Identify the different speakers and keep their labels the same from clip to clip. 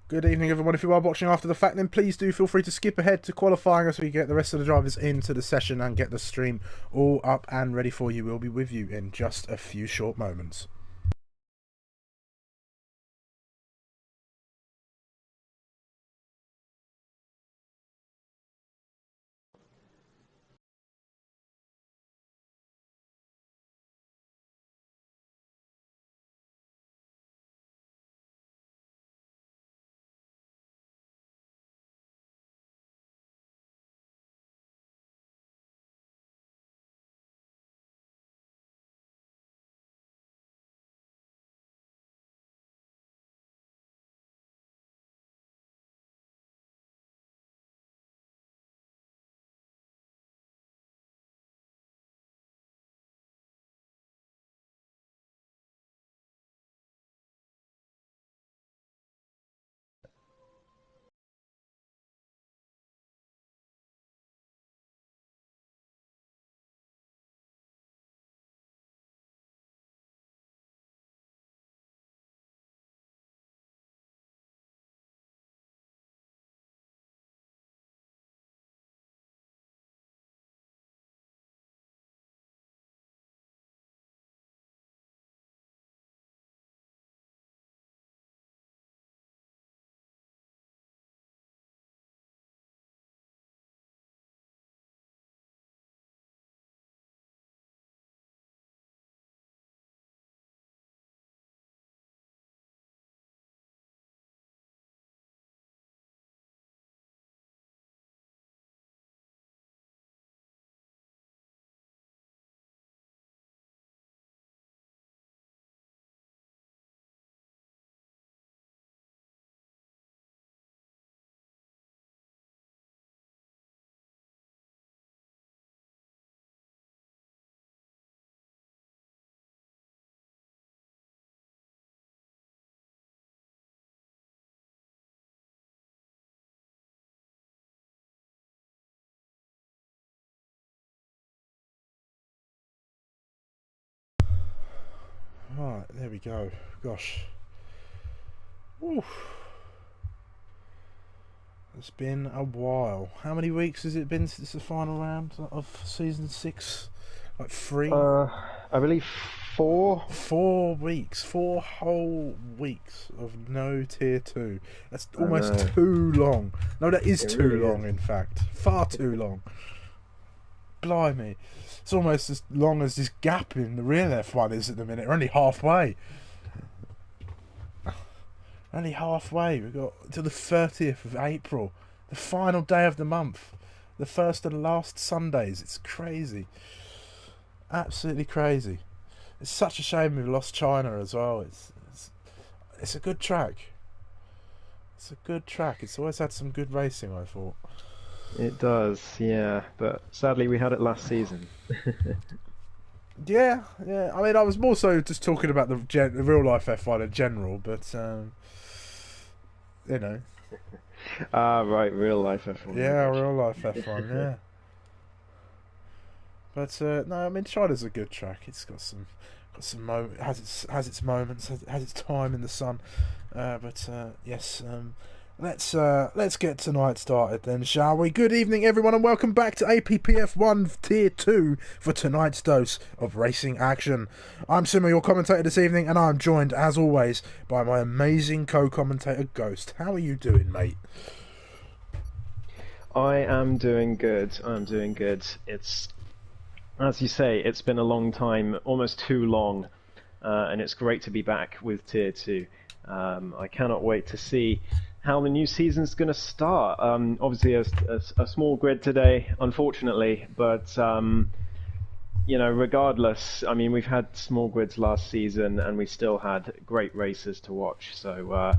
Speaker 1: Good evening, everyone. If you are watching after the fact, then please do feel free to skip ahead to qualifying as we get the rest of the drivers into the session and get the stream all up and ready for you. We'll be with you in just a few short moments. Right, there we go. Gosh. Oof. It's been a while. How many weeks has it been since the final round of season 6? Like 3?
Speaker 2: I believe 4.
Speaker 1: 4 weeks. 4 whole weeks of no tier 2. That's
Speaker 2: I
Speaker 1: almost
Speaker 2: know.
Speaker 1: too long. No, that is
Speaker 2: It
Speaker 1: too
Speaker 2: really
Speaker 1: long,
Speaker 2: is.
Speaker 1: in fact. Far too long. Blimey. It's almost as long as this gap in the real F1 is at the minute. We're only halfway. Only halfway. We've got to the 30th of April. The final day of the month. The first and last Sundays. It's crazy. Absolutely crazy. It's such a shame we've lost China as well. It's a good track. It's a good track. It's always had some good racing, I thought.
Speaker 2: It does, yeah. But sadly, we had it last season.
Speaker 1: Yeah, yeah. I mean, I was more so just talking about the real life F1 in general, but you know,
Speaker 2: Ah, right, real life F1. I
Speaker 1: yeah,
Speaker 2: got
Speaker 1: real life F1,
Speaker 2: you.
Speaker 1: yeah. But no, I mean, China's a good track. It's got some has its moments, has its time in the sun. But yes, let's get tonight started then, shall we? Good evening, everyone, and welcome back to APPF1 Tier 2 for tonight's dose of racing action. I'm SUMO, your commentator this evening, and I'm joined, as always, by my amazing co-commentator, Ghost. How are you doing, mate?
Speaker 2: I am doing good. I'm doing good. It's, as you say, it's been a long time, almost too long, and it's great to be back with Tier 2. I cannot wait to see how the new season's going to start. Obviously, a small grid today, unfortunately, but regardless, I mean, we've had small grids last season, and we still had great races to watch. So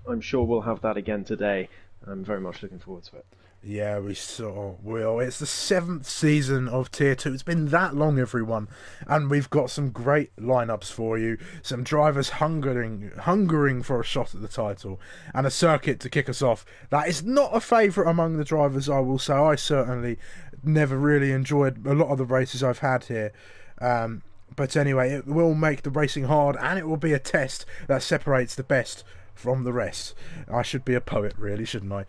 Speaker 2: I'm sure we'll have that again today. I'm very much looking forward to it.
Speaker 1: Yeah, we sort of will. It's the 7th season of Tier 2. It's been that long, everyone. And we've got some great lineups for you. Some drivers hungering for a shot at the title. And a circuit to kick us off. That is not a favourite among the drivers, I will say. I certainly never really enjoyed a lot of the races I've had here. But anyway, it will make the racing hard. And it will be a test that separates the best from the rest. I should be a poet, really, shouldn't I?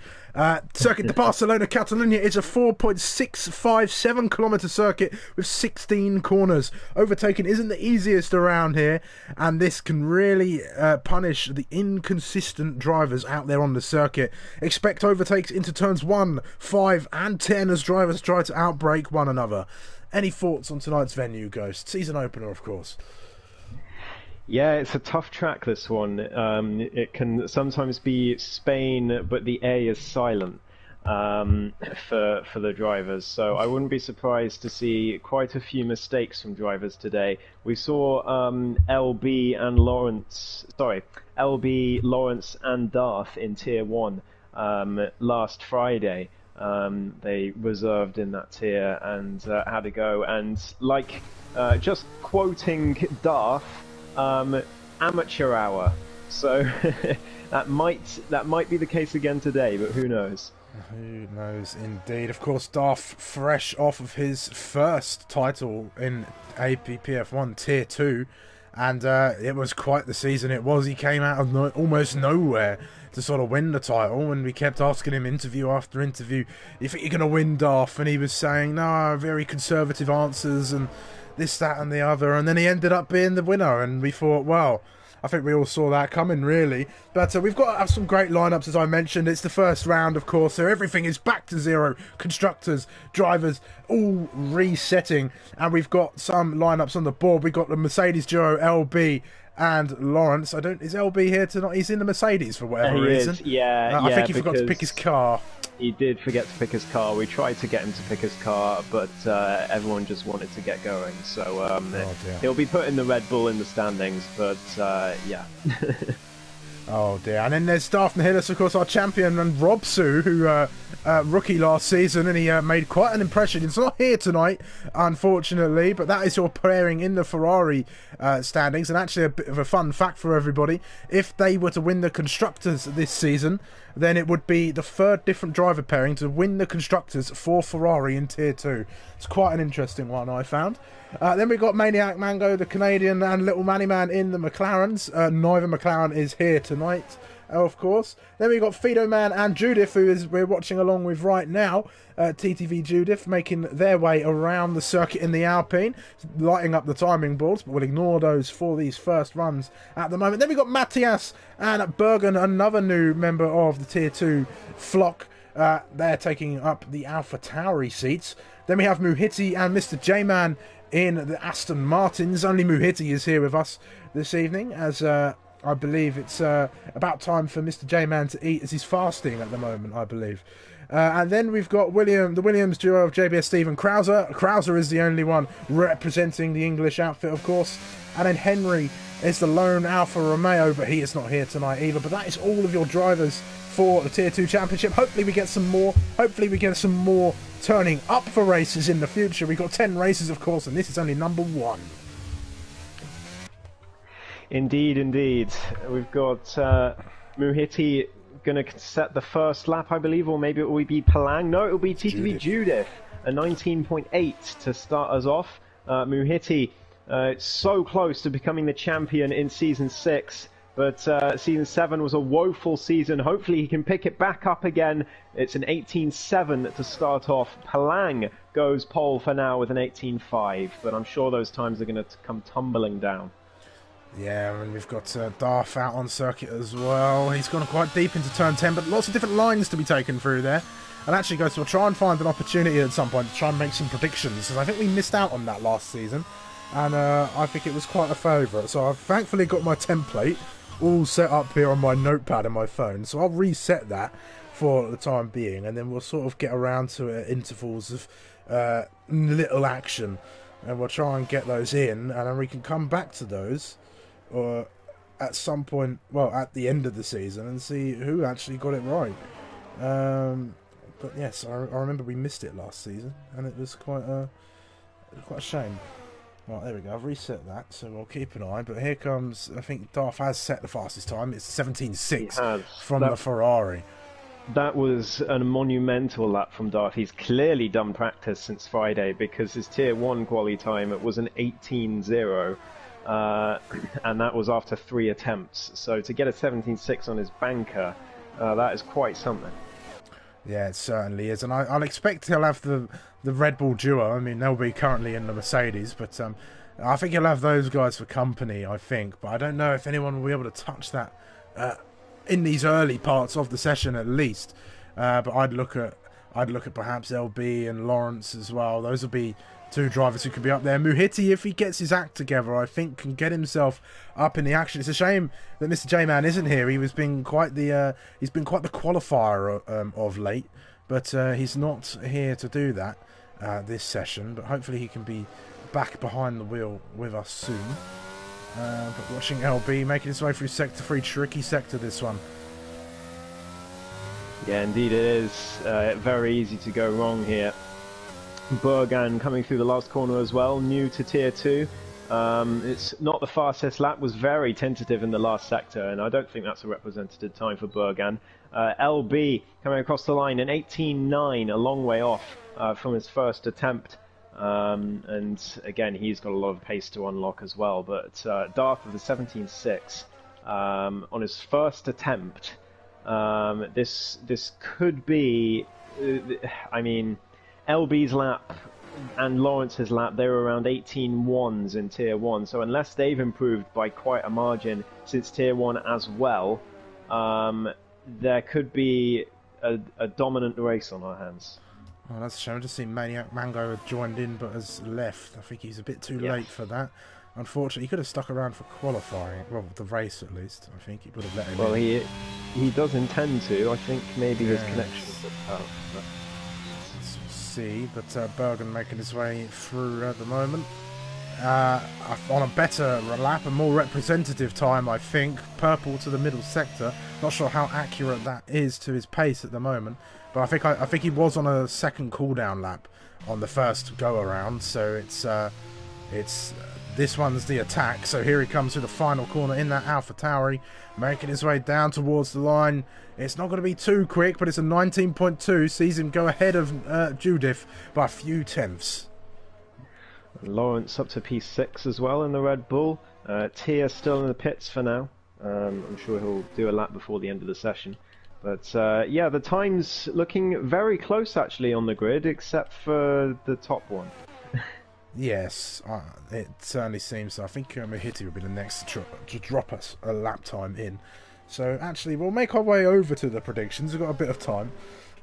Speaker 1: Circuit de Barcelona, Catalunya is a 4.657 kilometre circuit with 16 corners. Overtaking isn't the easiest around here, and this can really punish the inconsistent drivers out there on the circuit. Expect overtakes into turns 1, 5 and 10 as drivers try to outbrake one another. Any thoughts on tonight's venue, Ghost? Season opener, of course.
Speaker 2: Yeah, it's a tough track, this one. It can sometimes be Spain, but the A is silent for the drivers. So I wouldn't be surprised to see quite a few mistakes from drivers today. We saw LB, Lawrence and Darth in Tier 1 last Friday. They reserved in that tier and had a go. And just quoting Darth, amateur hour. So that might be the case again today, but who knows?
Speaker 1: Who knows, indeed. Of course, Darth, fresh off of his first title in APPF1 Tier 2, and it was quite the season it was. He came out of almost nowhere to sort of win the title, and we kept asking him interview after interview, you think you're going to win, Darth? And he was saying, no, very conservative answers, and this, that and the other, and then he ended up being the winner, and we thought, well, I think we all saw that coming, really. But we've got some great lineups, as I mentioned. It's the first round, of course, so everything is back to zero. Constructors, drivers, all resetting, and we've got some lineups on the board. We've got the Mercedes duo LB and Lawrence. Is LB here tonight? He's in the Mercedes for whatever reason. I think he forgot to pick his car.
Speaker 2: He did forget to pick his car. We tried to get him to pick his car, but everyone just wanted to get going. So he'll be put in the Red Bull in the standings, but yeah.
Speaker 1: Oh dear. And then there's Darth Nihilus, of course, our champion, and Rob Su, who rookie last season, and he made quite an impression. He's not here tonight, unfortunately, but that is your pairing in the Ferrari standings. And actually, a bit of a fun fact for everybody: if they were to win the constructors this season, then it would be the third different driver pairing to win the constructors for Ferrari in Tier 2. It's quite an interesting one, I found. Then we've got Maniac Mango, the Canadian, and Little Manny Man in the McLarens. Neither McLaren is here tonight, of course. Then we've got Fido Man and Judith, who we're watching along with right now. TTV Judith making their way around the circuit in the Alpine, lighting up the timing boards, but we'll ignore those for these first runs at the moment. Then we've got Matthias and Bergen, another new member of the Tier 2 flock. They're taking up the Alpha Tauri seats. Then we have Muhiti and Mr. J-Man in the Aston Martins. Only Muhiti is here with us this evening, as I believe it's about time for Mr. J-Man to eat, as he's fasting at the moment, I believe. And then we've got the Williams duo of JBS Steve and Krauser. Krauser is the only one representing the English outfit, of course. And then Henry is the lone Alfa Romeo, but he is not here tonight either. But that is all of your drivers for the Tier 2 Championship. Hopefully we get some more. Hopefully we get some more turning up for races in the future. We've got 10 races, of course, and this is only number 1.
Speaker 2: Indeed, indeed. We've got Muhiti going to set the first lap, I believe, or maybe it will be Palang. No, it will be TTV Judith, a 19.8 to start us off. Muhiti so close to becoming the champion in Season 6, but Season 7 was a woeful season. Hopefully he can pick it back up again. It's an 18.7 to start off. Palang goes pole for now with an 18.5, but I'm sure those times are going to come tumbling down.
Speaker 1: Yeah, and we've got Darth out on circuit as well. He's gone quite deep into turn 10, but lots of different lines to be taken through there. And actually, guys, we'll try and find an opportunity at some point to try and make some predictions, because I think we missed out on that last season, and I think it was quite a favourite. So I've thankfully got my template all set up here on my notepad and my phone, so I'll reset that for the time being, and then we'll sort of get around to it at intervals of little action, and we'll try and get those in, and then we can come back to those or at some point, well, at the end of the season, and see who actually got it right. But yes, I remember we missed it last season, and it was quite a shame. Right, there we go. I've reset that, so we'll keep an eye. But here comes, I think Darth has set the fastest time. It's 17.6 from the Ferrari.
Speaker 2: That was a monumental lap from Darth. He's clearly done practice since Friday, because his Tier 1 quali time, it was an 18.0. and that was after 3 attempts. So to get a 17.6 on his banker, that is quite something.
Speaker 1: Yeah, it certainly is, and I'll expect he'll have the Red Bull duo. I mean, they'll be currently in the Mercedes, but I think he'll have those guys for company, I think. But I don't know if anyone will be able to touch that in these early parts of the session, at least. But I'd look at perhaps LB and Lawrence as well. Those will be two drivers who could be up there. Muhiti, if he gets his act together, I think can get himself up in the action. It's a shame that Mr. J-Man isn't here. He's been quite the qualifier of late, but he's not here to do that this session. But hopefully he can be back behind the wheel with us soon. But watching LB making his way through Sector 3, tricky sector this one.
Speaker 2: Yeah, indeed it is. Very easy to go wrong here. Bergan coming through the last corner as well, new to Tier 2. It's not the fastest lap, was very tentative in the last sector, and I don't think that's a representative time for Bergan. LB coming across the line, an 18.9, a long way off from his first attempt. And again, he's got a lot of pace to unlock as well, but Darth with the 17.6 on his first attempt. This could be, I mean, LB's lap and Lawrence's lap, they were around 18.1s in Tier 1, so unless they've improved by quite a margin since Tier 1 as well, there could be a dominant race on our hands.
Speaker 1: Oh, that's a shame. Just seen Maniac Mango had joined in but has left. I think he's a bit too late for that. Unfortunately, he could have stuck around for qualifying. Well, the race at least. I think he would have let him in.
Speaker 2: Well, he does intend to. I think maybe his connection was out.
Speaker 1: Let's see, but Bergen making his way through at the moment. On a better lap, a more representative time, I think. Purple to the middle sector. Not sure how accurate that is to his pace at the moment, but I think he was on a second cooldown lap on the first go around. So it's this one's the attack. So here he comes through the final corner in that AlphaTauri, making his way down towards the line. It's not going to be too quick, but it's a 19.2. Sees him go ahead of Judith by a few tenths.
Speaker 2: Lawrence up to P6 as well in the Red Bull. Tia still in the pits for now. I'm sure he'll do a lap before the end of the session. But yeah, the time's looking very close actually on the grid, except for the top one.
Speaker 1: Yes, it certainly seems so. I think Mohiti will be the next to drop us a lap time in. So actually, we'll make our way over to the predictions. We've got a bit of time,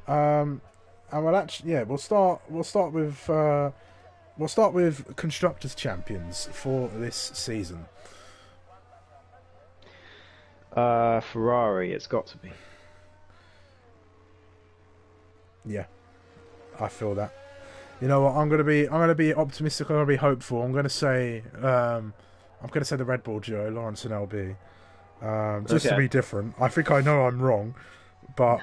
Speaker 1: and we'll start with constructors champions for this season.
Speaker 2: Ferrari, it's got to be.
Speaker 1: Yeah, I feel that. You know what? I'm gonna be optimistic. I'm gonna be hopeful. I'm gonna say the Red Bull duo, Lawrence and LB, just to be different. I think I know I'm wrong, but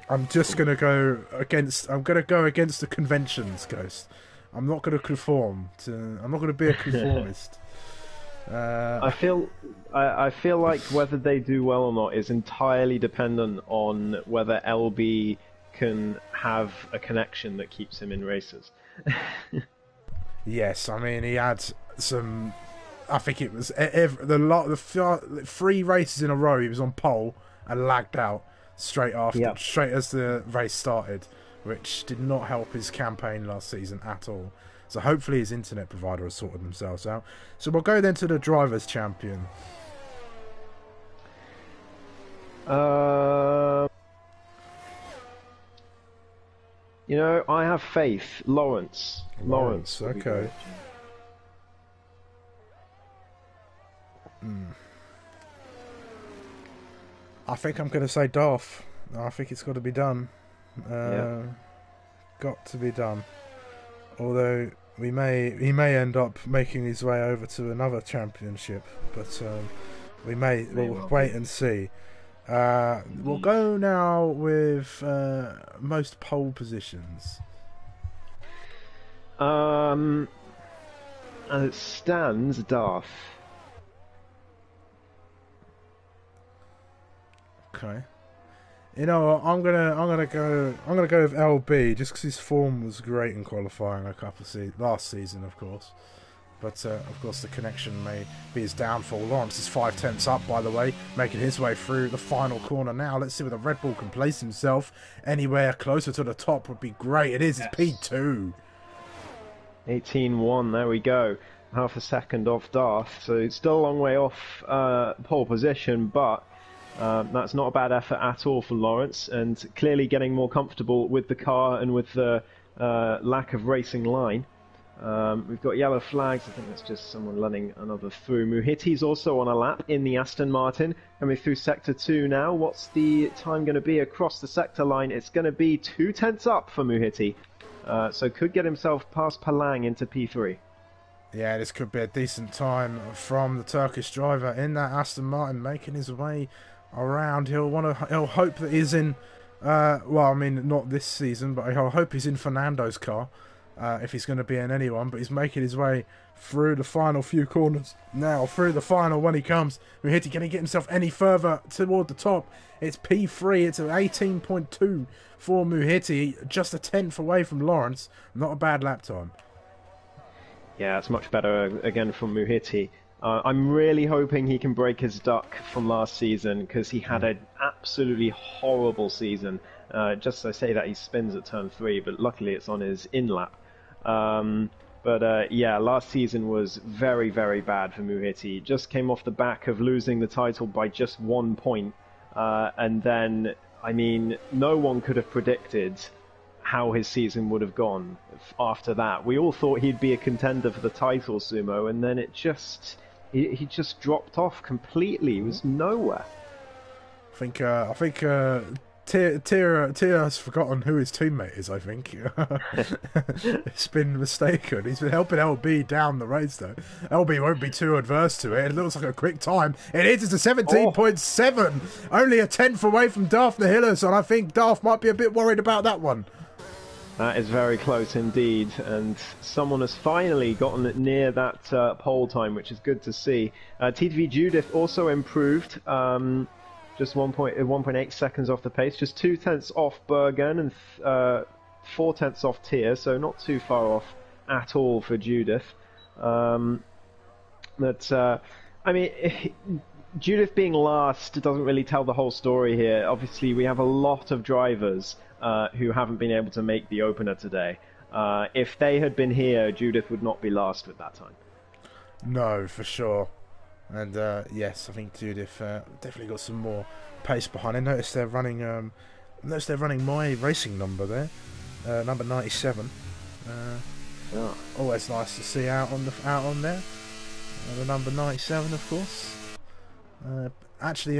Speaker 1: I'm just gonna go against. I'm gonna go against the conventions, Ghost. I'm not gonna conform to. I'm not gonna be a conformist.
Speaker 2: I feel like whether they do well or not is entirely dependent on whether LB can have a connection that keeps him in races.
Speaker 1: Yes, I mean he had some. I think it was the 3 races in a row he was on pole and lagged out straight as the race started, which did not help his campaign last season at all. So hopefully his internet provider has sorted themselves out. So we'll go then to the drivers' champion.
Speaker 2: You know, I have faith. Lawrence,
Speaker 1: okay. I think I'm going to say Darth. I think it's got to be done. Got to be done. Although he may end up making his way over to another championship, but we'll wait and see. We'll go now with most pole positions.
Speaker 2: As it stands, Darth.
Speaker 1: Okay. You know what? I'm gonna go with LB just because his form was great in qualifying last season, of course. but of course the connection may be his downfall. Lawrence is 5/10 up, by the way, making his way through the final corner now. Let's see where the Red Bull can place himself. Anywhere closer to the top would be great. It is. It's P2.
Speaker 2: 18-1, there we go. Half a second off Darth, so it's still a long way off pole position, but that's not a bad effort at all for Lawrence, and clearly getting more comfortable with the car and with the lack of racing line. We've got yellow flags. I think that's just someone letting another through. Muhitti's also on a lap in the Aston Martin, coming through sector 2 now. What's the time going to be across the sector line? It's going to be 2/10 up for Muhitti, so could get himself past Palang into P3.
Speaker 1: Yeah, this could be a decent time from the Turkish driver in that Aston Martin, making his way around. He'll hope that he's in. Well, I mean, not this season, but he'll hope he's in Fernando's car. If he's going to be in anyone, but he's making his way through the final few corners now, through the final when he comes. Muhitti, can he get himself any further toward the top? It's P3, it's an 18.2 for Muhitti, just a 10th away from Lawrence. Not a bad lap time.
Speaker 2: Yeah, it's much better again from Muhitti. I'm really hoping he can break his duck from last season, because he had an absolutely horrible season. Just as I say that, he spins at turn 3, but luckily it's on his in-lap. Yeah, last season was very, very bad for Muhitti. Just came off the back of losing the title by just 1 point. And then, I mean, no one could have predicted how his season would have gone after that. We all thought he'd be a contender for the title, Sumo, and then he just dropped off completely. He was nowhere.
Speaker 1: I think Tia has forgotten who his teammate is, I think. It's been mistaken. He's been helping LB down the race, though. LB won't be too adverse to it. It looks like a quick time. It is. It's a 17.7. Only a 10th away from Darth Nihilus, and I think Darth might be a bit worried about that one.
Speaker 2: That is very close indeed, and someone has finally gotten near that pole time, which is good to see. TTV Judith also improved. Just 1.8 seconds off the pace, just 2/10 off Bergen and 4/10 off Tia, so not too far off at all for Judith. I mean, Judith being last doesn't really tell the whole story here. Obviously, we have a lot of drivers who haven't been able to make the opener today. If they had been here, Judith would not be last with that time.
Speaker 1: No, for sure. And yes, I think Judith definitely got some more pace behind it. Notice they're running my racing number there, number 97. Always nice to see out on there. The number 97, of course. Actually,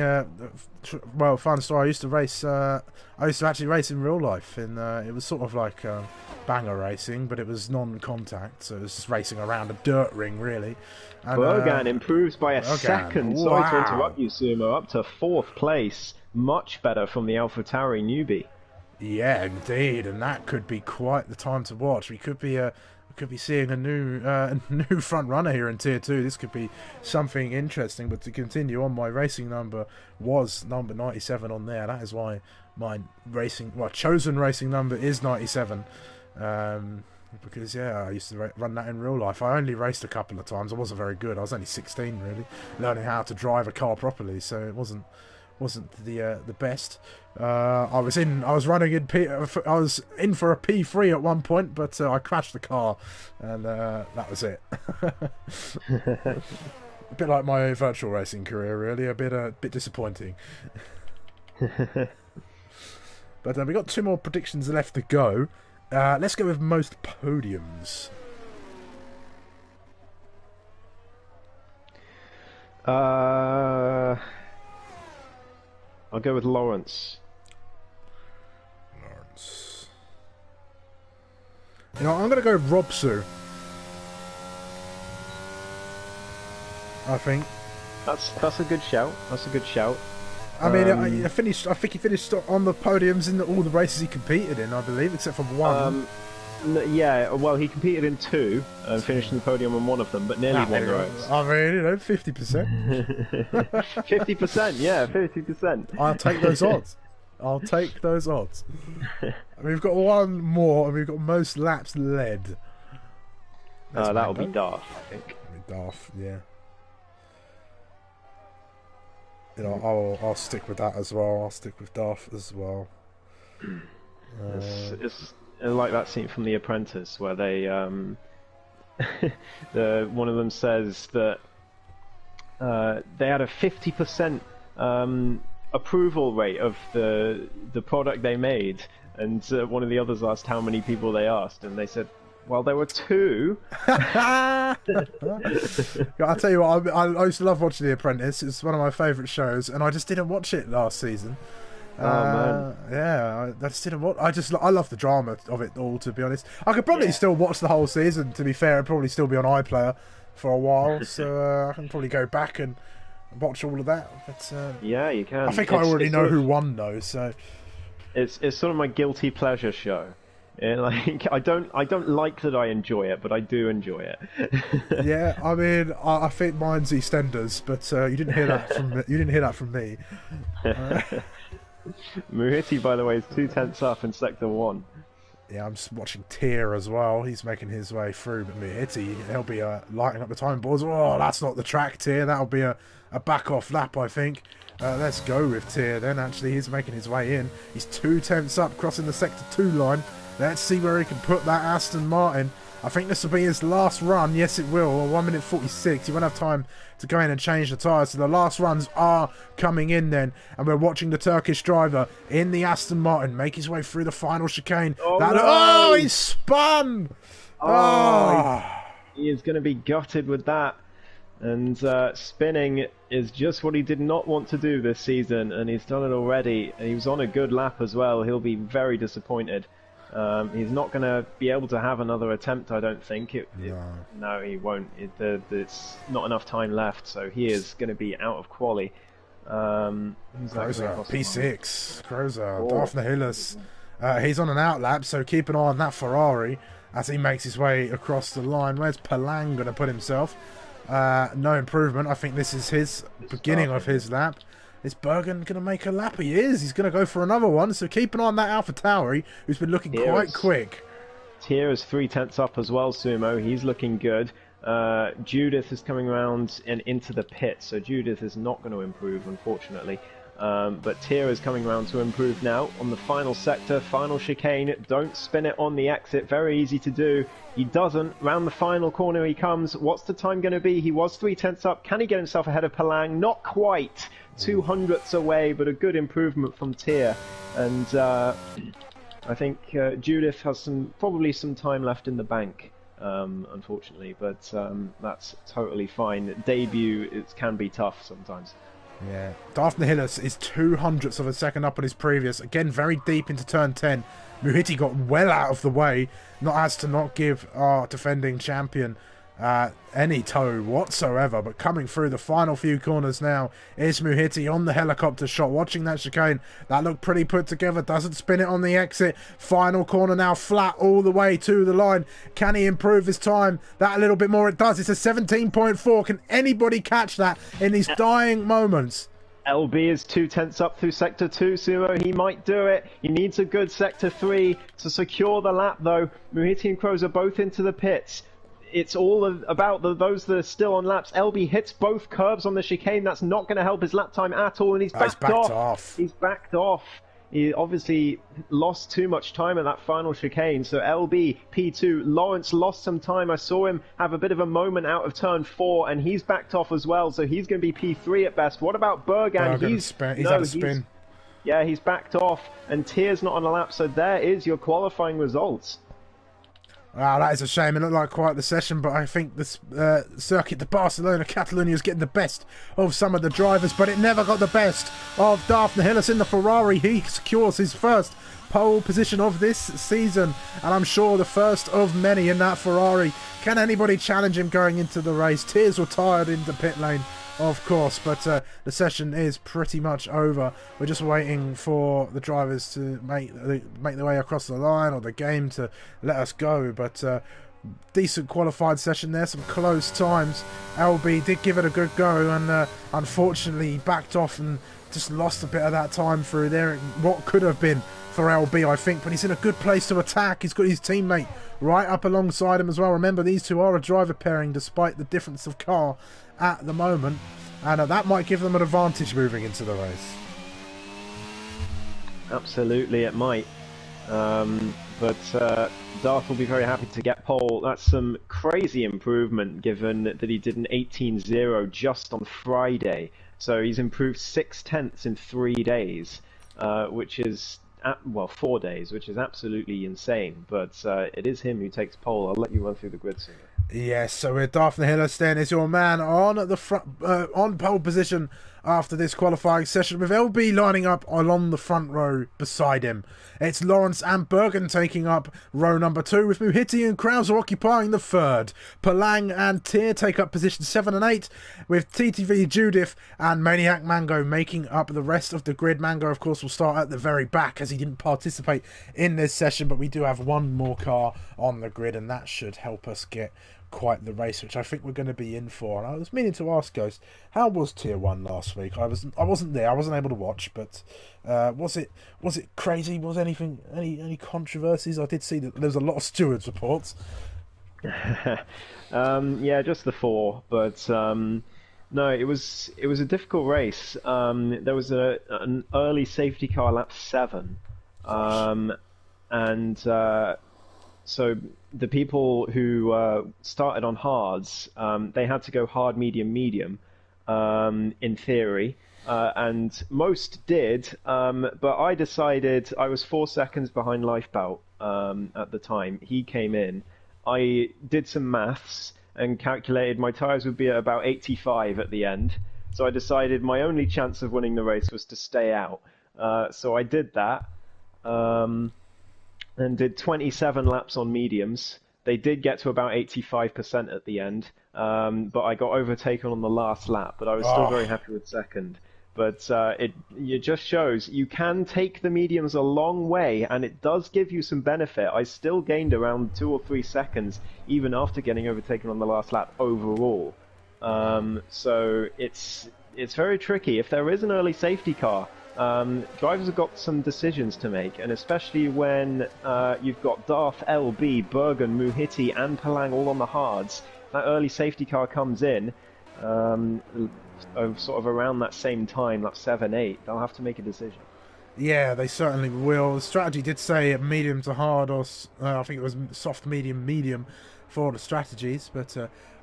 Speaker 1: well, fun story. I used to actually race in real life. It was sort of like banger racing, but it was non-contact, so it was just racing around a dirt ring, really. And,
Speaker 2: Bergan improves by a second.
Speaker 1: Wow.
Speaker 2: Sorry to interrupt you, Sumo. Up to 4th place. Much better from the AlphaTauri newbie.
Speaker 1: Yeah, indeed, and that could be quite the time to watch. We could be seeing a new front runner here in Tier 2. This could be something interesting. But to continue on, my racing number was number 97 on there. That is why my chosen racing number is 97. Because yeah, I used to run that in real life. I only raced a couple of times. I wasn't very good. I was only 16, really, learning how to drive a car properly. So it wasn't the best. I was in for a P3 at one point, but I crashed the car, and that was it. A bit like my virtual racing career, really. A bit disappointing. But we got 2 more predictions left to go. Let's go with most podiums.
Speaker 2: I'll go with Lawrence.
Speaker 1: You know, I'm going to go with Robsu. I think
Speaker 2: that's a good shout. That's a good shout.
Speaker 1: I mean, I think he finished on the podiums in all the races he competed in, I believe, except for one.
Speaker 2: Yeah, well, he competed in 2 and finished in the podium on one of them, but nearly won the race.
Speaker 1: I mean, 50%.
Speaker 2: 50%, yeah, 50%.
Speaker 1: I'll take those odds. We've got one more, and we've got most laps led.
Speaker 2: That'll be
Speaker 1: Mango.
Speaker 2: Darth, I think.
Speaker 1: Darth, yeah. You know, I'll stick with that as well. I'll stick with Darth as well.
Speaker 2: It's like that scene from The Apprentice where they one of them says that they had a 50% approval rate of the product they made, and one of the others asked how many people they asked, and they said, well, there were 2.
Speaker 1: I'll tell you what, I used to love watching The Apprentice. It's one of my favourite shows, and I just didn't watch it last season.
Speaker 2: Oh man,
Speaker 1: yeah, I just didn't watch. I love the drama of it all. To be honest, I could probably still watch the whole season. To be fair, it'd probably still be on iPlayer for a while, so I can probably go back and watch all of that. But
Speaker 2: yeah, you can.
Speaker 1: I think I already know who won though, so
Speaker 2: it's sort of my guilty pleasure show. And like I don't like that I enjoy it, but I do enjoy it.
Speaker 1: yeah, I mean, I think mine's EastEnders, but you didn't hear that from me.
Speaker 2: Muhiti, by the way, is 2/10 up in Sector 1.
Speaker 1: Yeah, I'm just watching Tier as well. He's making his way through, but Muhiti, he'll be lighting up the time boards. Oh, that's not the track, Tier. That'll be a back-off lap, I think. Let's go with Tier then. Actually, he's making his way in. He's 2/10 up, crossing the Sector 2 line. Let's see where he can put that Aston Martin. I think this will be his last run. Yes, it will. 1 minute 46. He won't have time to go in and change the tyres. So the last runs are coming in then. And we're watching the Turkish driver in the Aston Martin make his way through the final chicane.
Speaker 2: No!
Speaker 1: He spun!
Speaker 2: He is going to be gutted with that. And spinning is just what he did not want to do this season. And he's done it already. And he was on a good lap as well. He'll be very disappointed. He's not going to be able to have another attempt, I don't think. No, he won't. It's not enough time left, so he is going to be out of quali.
Speaker 1: Crozer, P6. Crozer, Daphne Hillis. He's on an outlap, so keep an eye on that Ferrari as he makes his way across the line. Where's Palang going to put himself? No improvement. I think this is his beginning of his lap. Is Bergen going to make a lap? He is. He's going to go for another one. So keep an eye on that Alpha Tauri, who's been looking quite quick.
Speaker 2: Tier is 3/10 up as well, Sumo. He's looking good. Judith is coming around and into the pit, so Judith is not going to improve, unfortunately. But Tier is coming around to improve now on the final sector, final chicane. Don't spin it on the exit. Very easy to do. He doesn't. Round the final corner he comes. What's the time going to be? He was 3/10 up. Can he get himself ahead of Palang? Not quite. 200ths away, but a good improvement from Tier. And I think Judith has probably some time left in the bank, unfortunately. But that's totally fine. Debut, it can be tough sometimes.
Speaker 1: Yeah, Daphne Hillis is 200ths of a second up on his previous. Again, very deep into turn 10. Muhiti got well out of the way, not as to not give our defending champion any tow whatsoever. But coming through the final few corners now is Muhiti on the helicopter shot, watching that chicane. That looked pretty put together. Doesn't spin it on the exit. Final corner now, flat all the way to the line. Can he improve his time that a little bit more? It does. It's a 17.4. Can anybody catch that in these dying moments?
Speaker 2: LB is 2/10 up through Sector 2, Sumo. He might do it. He needs a good Sector 3 to secure the lap, though. Muhiti and Crozer both into the pits. It's all about those that are still on laps. LB hits both curves on the chicane. That's not going to help his lap time at all, and he's backed off. He's backed off. He obviously lost too much time at that final chicane. So LB, P2, Lawrence lost some time. I saw him have a bit of a moment out of turn 4, and he's backed off as well. So he's going to be P3 at best. What about Bergan?
Speaker 1: He's had a spin.
Speaker 2: Yeah, he's backed off, and Tier's not on the lap. So there is your qualifying results.
Speaker 1: Wow, that is a shame. It looked like quite the session, but I think this circuit, the Barcelona, Catalonia, is getting the best of some of the drivers, but it never got the best of Daphne Hillis in the Ferrari. He secures his first pole position of this season, and I'm sure the first of many in that Ferrari. Can anybody challenge him going into the race? Tears were tired in the pit lane, of course, but the session is pretty much over. We're just waiting for the drivers to make their way across the line, or the game to let us go. But decent qualified session there, some close times. LB did give it a good go, and unfortunately he backed off and just lost a bit of that time through there. What could have been for LB, I think, but he's in a good place to attack. He's got his teammate right up alongside him as well. Remember, these two are a driver pairing despite the difference of car at the moment, and that might give them an advantage moving into the race.
Speaker 2: Absolutely, it might. But Darth will be very happy to get pole. That's some crazy improvement given that he did an 18.0 just on Friday. So he's improved 0.6 in 3 days, which is, well, 4 days, which is absolutely insane. But it is him who takes pole. I'll let you run through the grid soon.
Speaker 1: Yes, so we're Darth Nihilus is your man on the front, on pole position after this qualifying session, with LB lining up along the front row beside him. It's Lawrence and Bergen taking up row number 2, with Muhiti and Krauser occupying the third. Palang and Tier take up position 7 and 8, with TTV Judith and Maniac Mango making up the rest of the grid. Mango, of course, will start at the very back as he didn't participate in this session, but we do have one more car on the grid, and that should help us get quite the race, which I think we're going to be in for. And I was meaning to ask, Ghost, how was Tier 1 last week? I wasn't there, I wasn't able to watch, but was it crazy? Was any controversies? I did see that there was a lot of stewards reports.
Speaker 2: Yeah, just the 4, but no, it was a difficult race. There was an early safety car lap 7, and so the people who started on hards, they had to go hard, medium, medium, in theory, and most did, but I decided I was 4 seconds behind Lifebout at the time. He came in. I did some maths and calculated my tyres would be at about 85 at the end, so I decided my only chance of winning the race was to stay out. So I did that. And did 27 laps on mediums. They did get to about 85% at the end, but I got overtaken on the last lap, but I was still very happy with second. But it just shows you can take the mediums a long way, and it does give you some benefit. I still gained around 2 or 3 seconds, even after getting overtaken on the last lap overall. So it's very tricky. If there is an early safety car, drivers have got some decisions to make, and especially when you've got Darth, LB, Bergen, Muhiti, and Palang all on the hards, that early safety car comes in, sort of around that same time, like 7, 8, they'll have to make a decision.
Speaker 1: Yeah, they certainly will. The strategy did say medium to hard, or I think it was soft, medium, medium for the strategies, but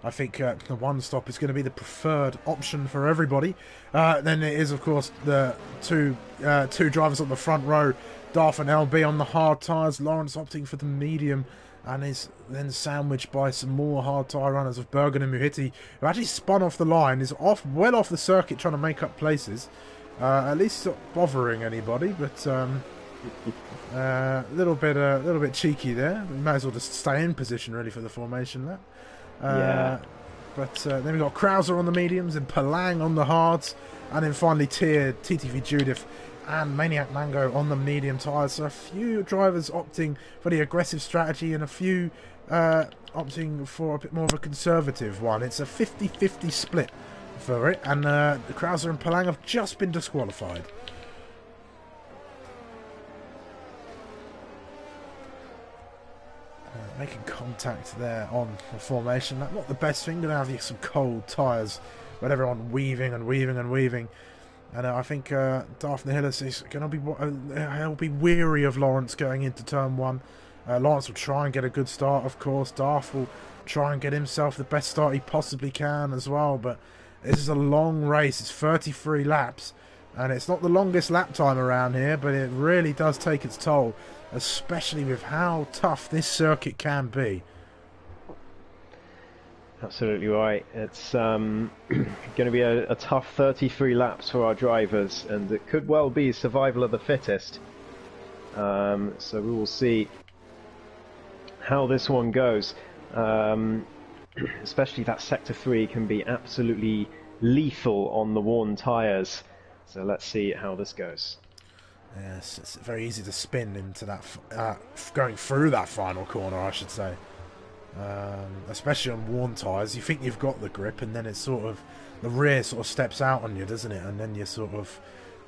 Speaker 1: I think the one stop is going to be the preferred option for everybody. Then it is, of course, the two drivers on the front row, Darth and LB on the hard tyres, Lawrence opting for the medium, and is then sandwiched by some more hard tyre runners of Bergen and Muhiti, who actually spun off the line, is well off the circuit trying to make up places. At least not bothering anybody, but a little bit cheeky there. We might as well just stay in position really for the formation there.
Speaker 2: Yeah.
Speaker 1: But then we've got Krauser on the mediums and Palang on the hards, and then finally TTV Judith and Maniac Mango on the medium tyres. So a few drivers opting for the aggressive strategy and a few opting for a bit more of a conservative one. It's a 50-50 split for it, and Krauser and Palang have just been disqualified. Making contact there on the formation. That's not the best thing. Going to have some cold tyres with everyone weaving and weaving and weaving. And I think Darth Nihilus is going to be he'll be weary of Lawrence going into turn 1. Lawrence will try and get a good start, of course. Darth will try and get himself the best start he possibly can as well. But this is a long race. It's 33 laps. And it's not the longest lap time around here, but it really does take its toll, especially with how tough this circuit can be.
Speaker 2: Absolutely right. It's going to be a tough 33 laps for our drivers, and it could well be survival of the fittest. So we will see how this one goes. Especially that Sector 3 can be absolutely lethal on the worn tyres. So let's see how this goes.
Speaker 1: Yes, it's very easy to spin into that, going through that final corner, I should say. Especially on worn tyres, you think you've got the grip, and then it's sort of the rear sort of steps out on you, doesn't it? And then you're sort of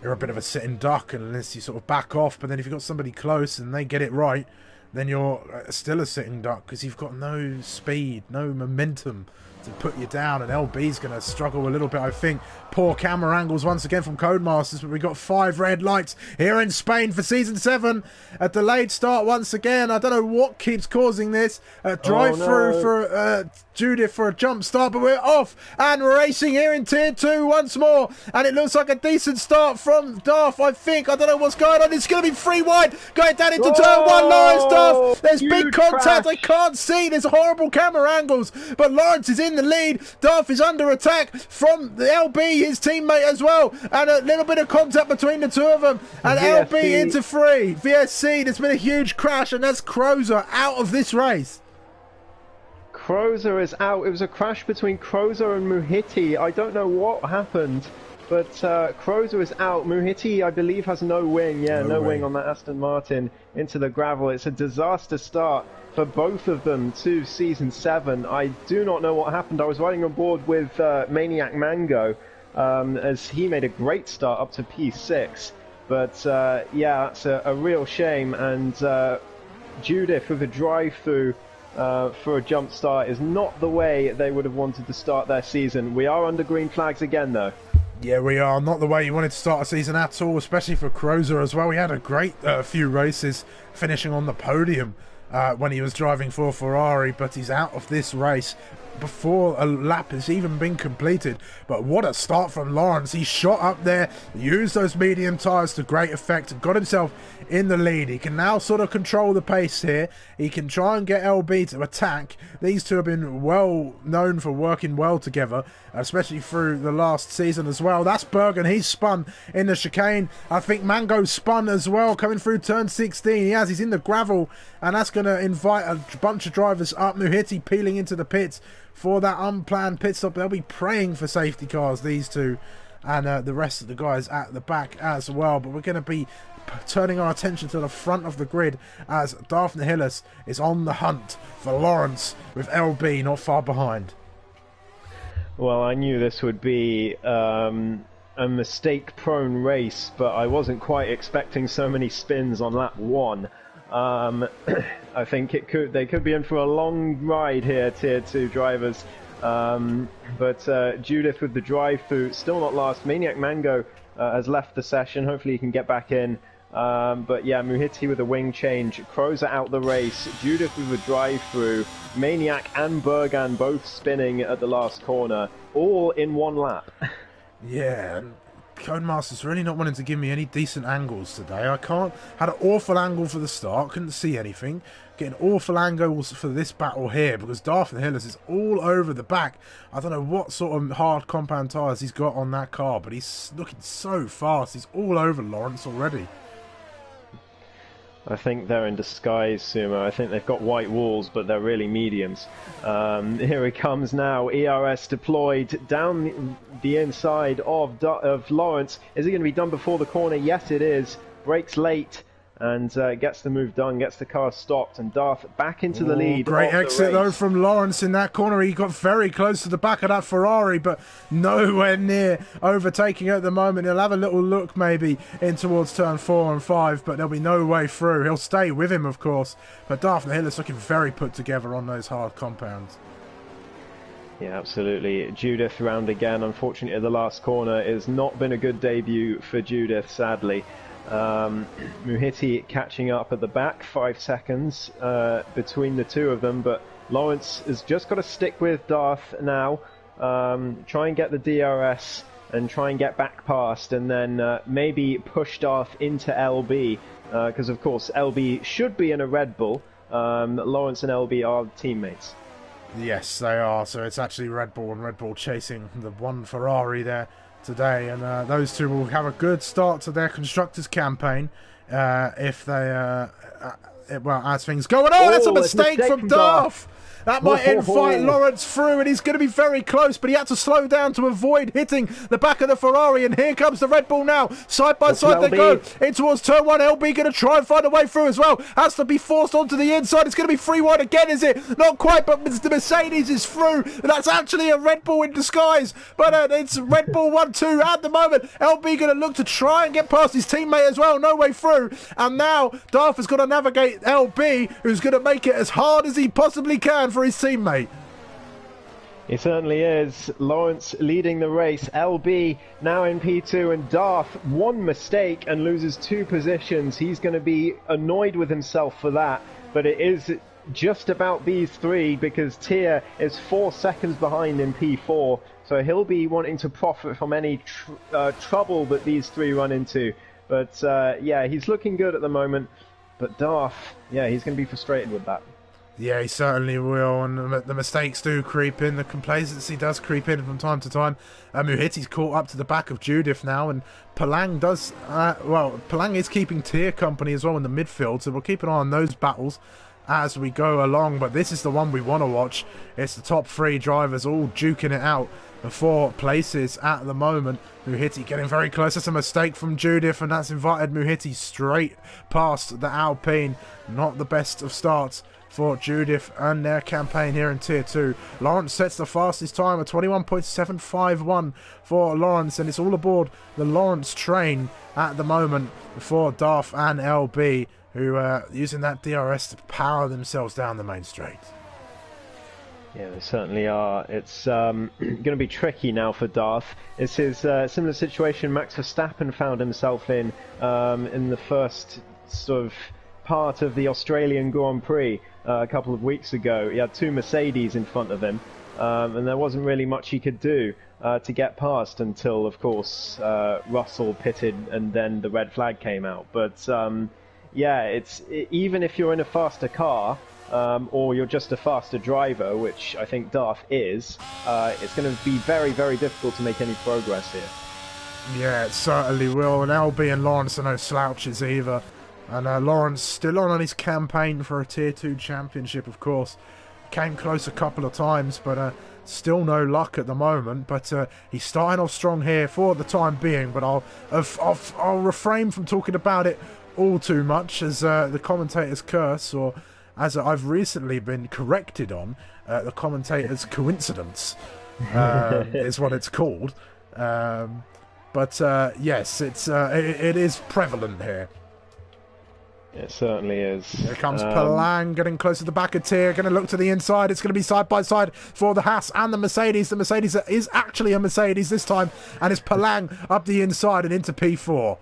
Speaker 1: you're a bit of a sitting duck unless you sort of back off. But then if you've got somebody close and they get it right, then you're still a sitting duck because you've got no speed, no momentum to put you down, and LB's going to struggle a little bit, I think. Poor camera angles once again from Codemasters, but we got 5 red lights here in Spain for Season 7. A delayed start once again. I don't know what keeps causing this. Drive through for Judith for a jump start, but we're off, and we're racing here in Tier 2 once more, and it looks like a decent start from Darth, I think. I don't know what's going on. It's going to be 3 wide, going down into turn 1. Lawrence Darth, there's big contact. I can't see. There's horrible camera angles, but Lawrence is in the lead. Darth is under attack from the LB, his teammate as well, and a little bit of contact between the two of them, and VSC. LB into 3. VSC, there's been a huge crash, and that's Crozer out of this race.
Speaker 2: Crozer is out. It was a crash between Crozer and Muhiti. I don't know what happened, but Crozer is out. Muhiti, I believe, has no wing. Yeah, no wing on that Aston Martin into the gravel. It's a disaster start for both of them to Season 7. I do not know what happened. I was riding on board with Maniac Mango as he made a great start up to P6. But yeah, that's a real shame. And Judith with a drive-through for a jump start is not the way they would have wanted to start their season. We are under green flags again, though.
Speaker 1: Yeah, we are. Not the way you wanted to start a season at all, especially for Crozer as well. He had a great few races, finishing on the podium when he was driving for Ferrari, but he's out of this race before a lap has even been completed. But what a start from Lawrence. He shot up there, used those medium tyres to great effect, got himself in the lead. He can now sort of control the pace here. He can try and get LB to attack. These two have been well known for working well together, especially through the last season as well. That's Bergen. He's spun in the chicane. I think Mango's spun as well, coming through turn 16. He's in the gravel, and that's going to invite a bunch of drivers up. Muhiti peeling into the pits for that unplanned pit stop. They'll be praying for safety cars, these two, and the rest of the guys at the back as well. But we're going to be turning our attention to the front of the grid as Darth Nihilus is on the hunt for Lawrence with LB not far behind.
Speaker 2: Well, I knew this would be a mistake-prone race, but I wasn't quite expecting so many spins on lap 1. I think they could be in for a long ride here, Tier 2 drivers. But Judith with the drive-through, still not last. Maniac Mango has left the session. Hopefully he can get back in. But yeah, Muhiti with a wing change. Crozer out the race. Judith with a drive-through. Maniac and Bergan both spinning at the last corner, all in one lap.
Speaker 1: Yeah. Codemaster's really not wanting to give me any decent angles today. I can't. Had an awful angle for the start, couldn't see anything. Getting awful angles for this battle here because Darth Nihilus is all over the back. I don't know what sort of hard compound tyres he's got on that car, but he's looking so fast. He's all over Lawrence already.
Speaker 2: I think they're in disguise, Sumo. I think they've got white walls, but they're really mediums. Here he comes now. ERS deployed down the inside of Lawrence. Is it going to be done before the corner? Yes, it is. Brakes late and gets the move done, gets the car stopped, and Darth back into the lead.
Speaker 1: Great exit though from Lawrence in that corner. He got very close to the back of that Ferrari, but nowhere near overtaking at the moment. He'll have a little look maybe in towards turn 4 and 5, but there'll be no way through. He'll stay with him, of course, but Darth Nihilus looking very put together on those hard compounds.
Speaker 2: Yeah, absolutely. Judith round again. Unfortunately, at the last corner, it's not been a good debut for Judith, sadly. Muhiti catching up at the back, 5 seconds between the two of them, but Lawrence has just got to stick with Darth now, try and get the DRS and try and get back past, and then maybe push Darth into LB, because of course LB should be in a Red Bull. Lawrence and LB are teammates.
Speaker 1: Yes, they are, so it's actually Red Bull and Red Bull chasing the one Ferrari there today, and those two will have a good start to their constructors campaign if they well, as things go on. Oh, that's a mistake from Darth. That might invite Lawrence through, and he's going to be very close, but he had to slow down to avoid hitting the back of the Ferrari, and here comes the Red Bull now. Side by side they go in towards turn one. LB going to try and find a way through as well. Has to be forced onto the inside. It's going to be free wide again, is it? Not quite, but the Mercedes is through. That's actually a Red Bull in disguise, but it's Red Bull 1-2 at the moment. LB going to look to try and get past his teammate as well. No way through, and now Darth has got to navigate LB, who's going to make it as hard as he possibly can for his teammate.
Speaker 2: He certainly is. Lawrence leading the race. LB now in P2, and Darth one mistake and loses 2 positions. He's going to be annoyed with himself for that, but it is just about these 3 because Tia is 4 seconds behind in P4, so he'll be wanting to profit from any trouble that these 3 run into. But yeah, he's looking good at the moment, but Darth, yeah, he's going to be frustrated with that.
Speaker 1: Yeah, he certainly will, and the mistakes do creep in. The complacency does creep in from time to time. Muhitti's caught up to the back of Judith now, and Palang does... Palang is keeping Tia company as well in the midfield, so we'll keep an eye on those battles as we go along. But this is the one we want to watch. It's the top 3 drivers all duking it out for places at the moment. Muhitti getting very close. That's a mistake from Judith, and that's invited Muhitti straight past the Alpine. Not the best of starts for Judith and their campaign here in Tier 2. Lawrence sets the fastest time at 21.751 for Lawrence, and it's all aboard the Lawrence train at the moment for Darth and LB, who are using that DRS to power themselves down the main straight.
Speaker 2: Yeah, they certainly are. It's going to be tricky now for Darth. This is a similar situation Max Verstappen found himself in the first sort of part of the Australian Grand Prix a couple of weeks ago. He had 2 Mercedes in front of him, and there wasn't really much he could do to get past until, of course, Russell pitted and then the red flag came out. But yeah, even if you're in a faster car, or you're just a faster driver, which I think Darth is, it's going to be very, very difficult to make any progress here.
Speaker 1: Yeah, it certainly will. And LB and Lawrence are no slouches either. And Lawrence still on his campaign for a Tier 2 championship, of course. Came close a couple of times, but still no luck at the moment. But he's starting off strong here for the time being. But I'll refrain from talking about it all too much, as the commentator's curse, or as I've recently been corrected on, the commentator's coincidence is what it's called. But yes, it is prevalent here.
Speaker 2: It certainly is.
Speaker 1: Here comes Palang getting close to the back of Tia, going to look to the inside. It's going to be side by side for the Haas and the Mercedes. The Mercedes is actually a Mercedes this time, and it's Palang up the inside and into P4.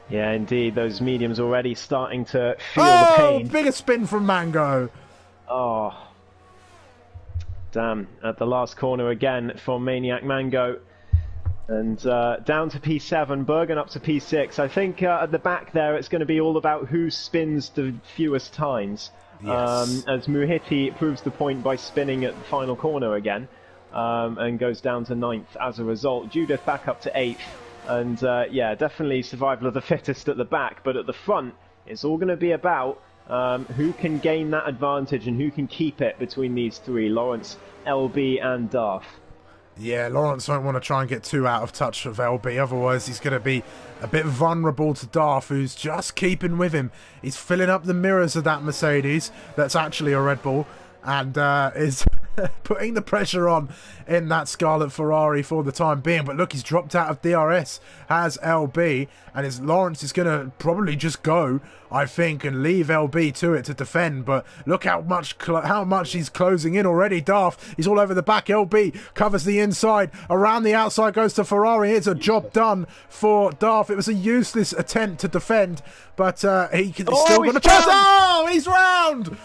Speaker 2: Yeah, indeed. Those mediums already starting to feel the pain.
Speaker 1: Oh, bigger spin from Mango.
Speaker 2: Oh, damn. At the last corner again for Maniac Mango. And down to P7, Bergen up to P6. I think at the back there it's going to be all about who spins the fewest times. Yes. As Muhitti proves the point by spinning at the final corner again, and goes down to 9th as a result. Judith back up to 8th. And yeah, definitely survival of the fittest at the back. But at the front, it's all going to be about who can gain that advantage and who can keep it between these 3, Lawrence, LB and Darth.
Speaker 1: Yeah, Lawrence won't want to try and get too out of touch with LB, otherwise he's going to be a bit vulnerable to Darth, who's just keeping with him. He's filling up the mirrors of that Mercedes, that's actually a Red Bull, and is putting the pressure on in that Scarlet Ferrari for the time being. But look, he's dropped out of DRS, has LB, and Lawrence is going to probably just go, I think, and leave LB to it to defend. But look how much he's closing in already. Darth, he's all over the back. LB covers the inside, around the outside goes to Ferrari. It's a job done for Darth. It was a useless attempt to defend, but he's still going to chance. Oh, he's round!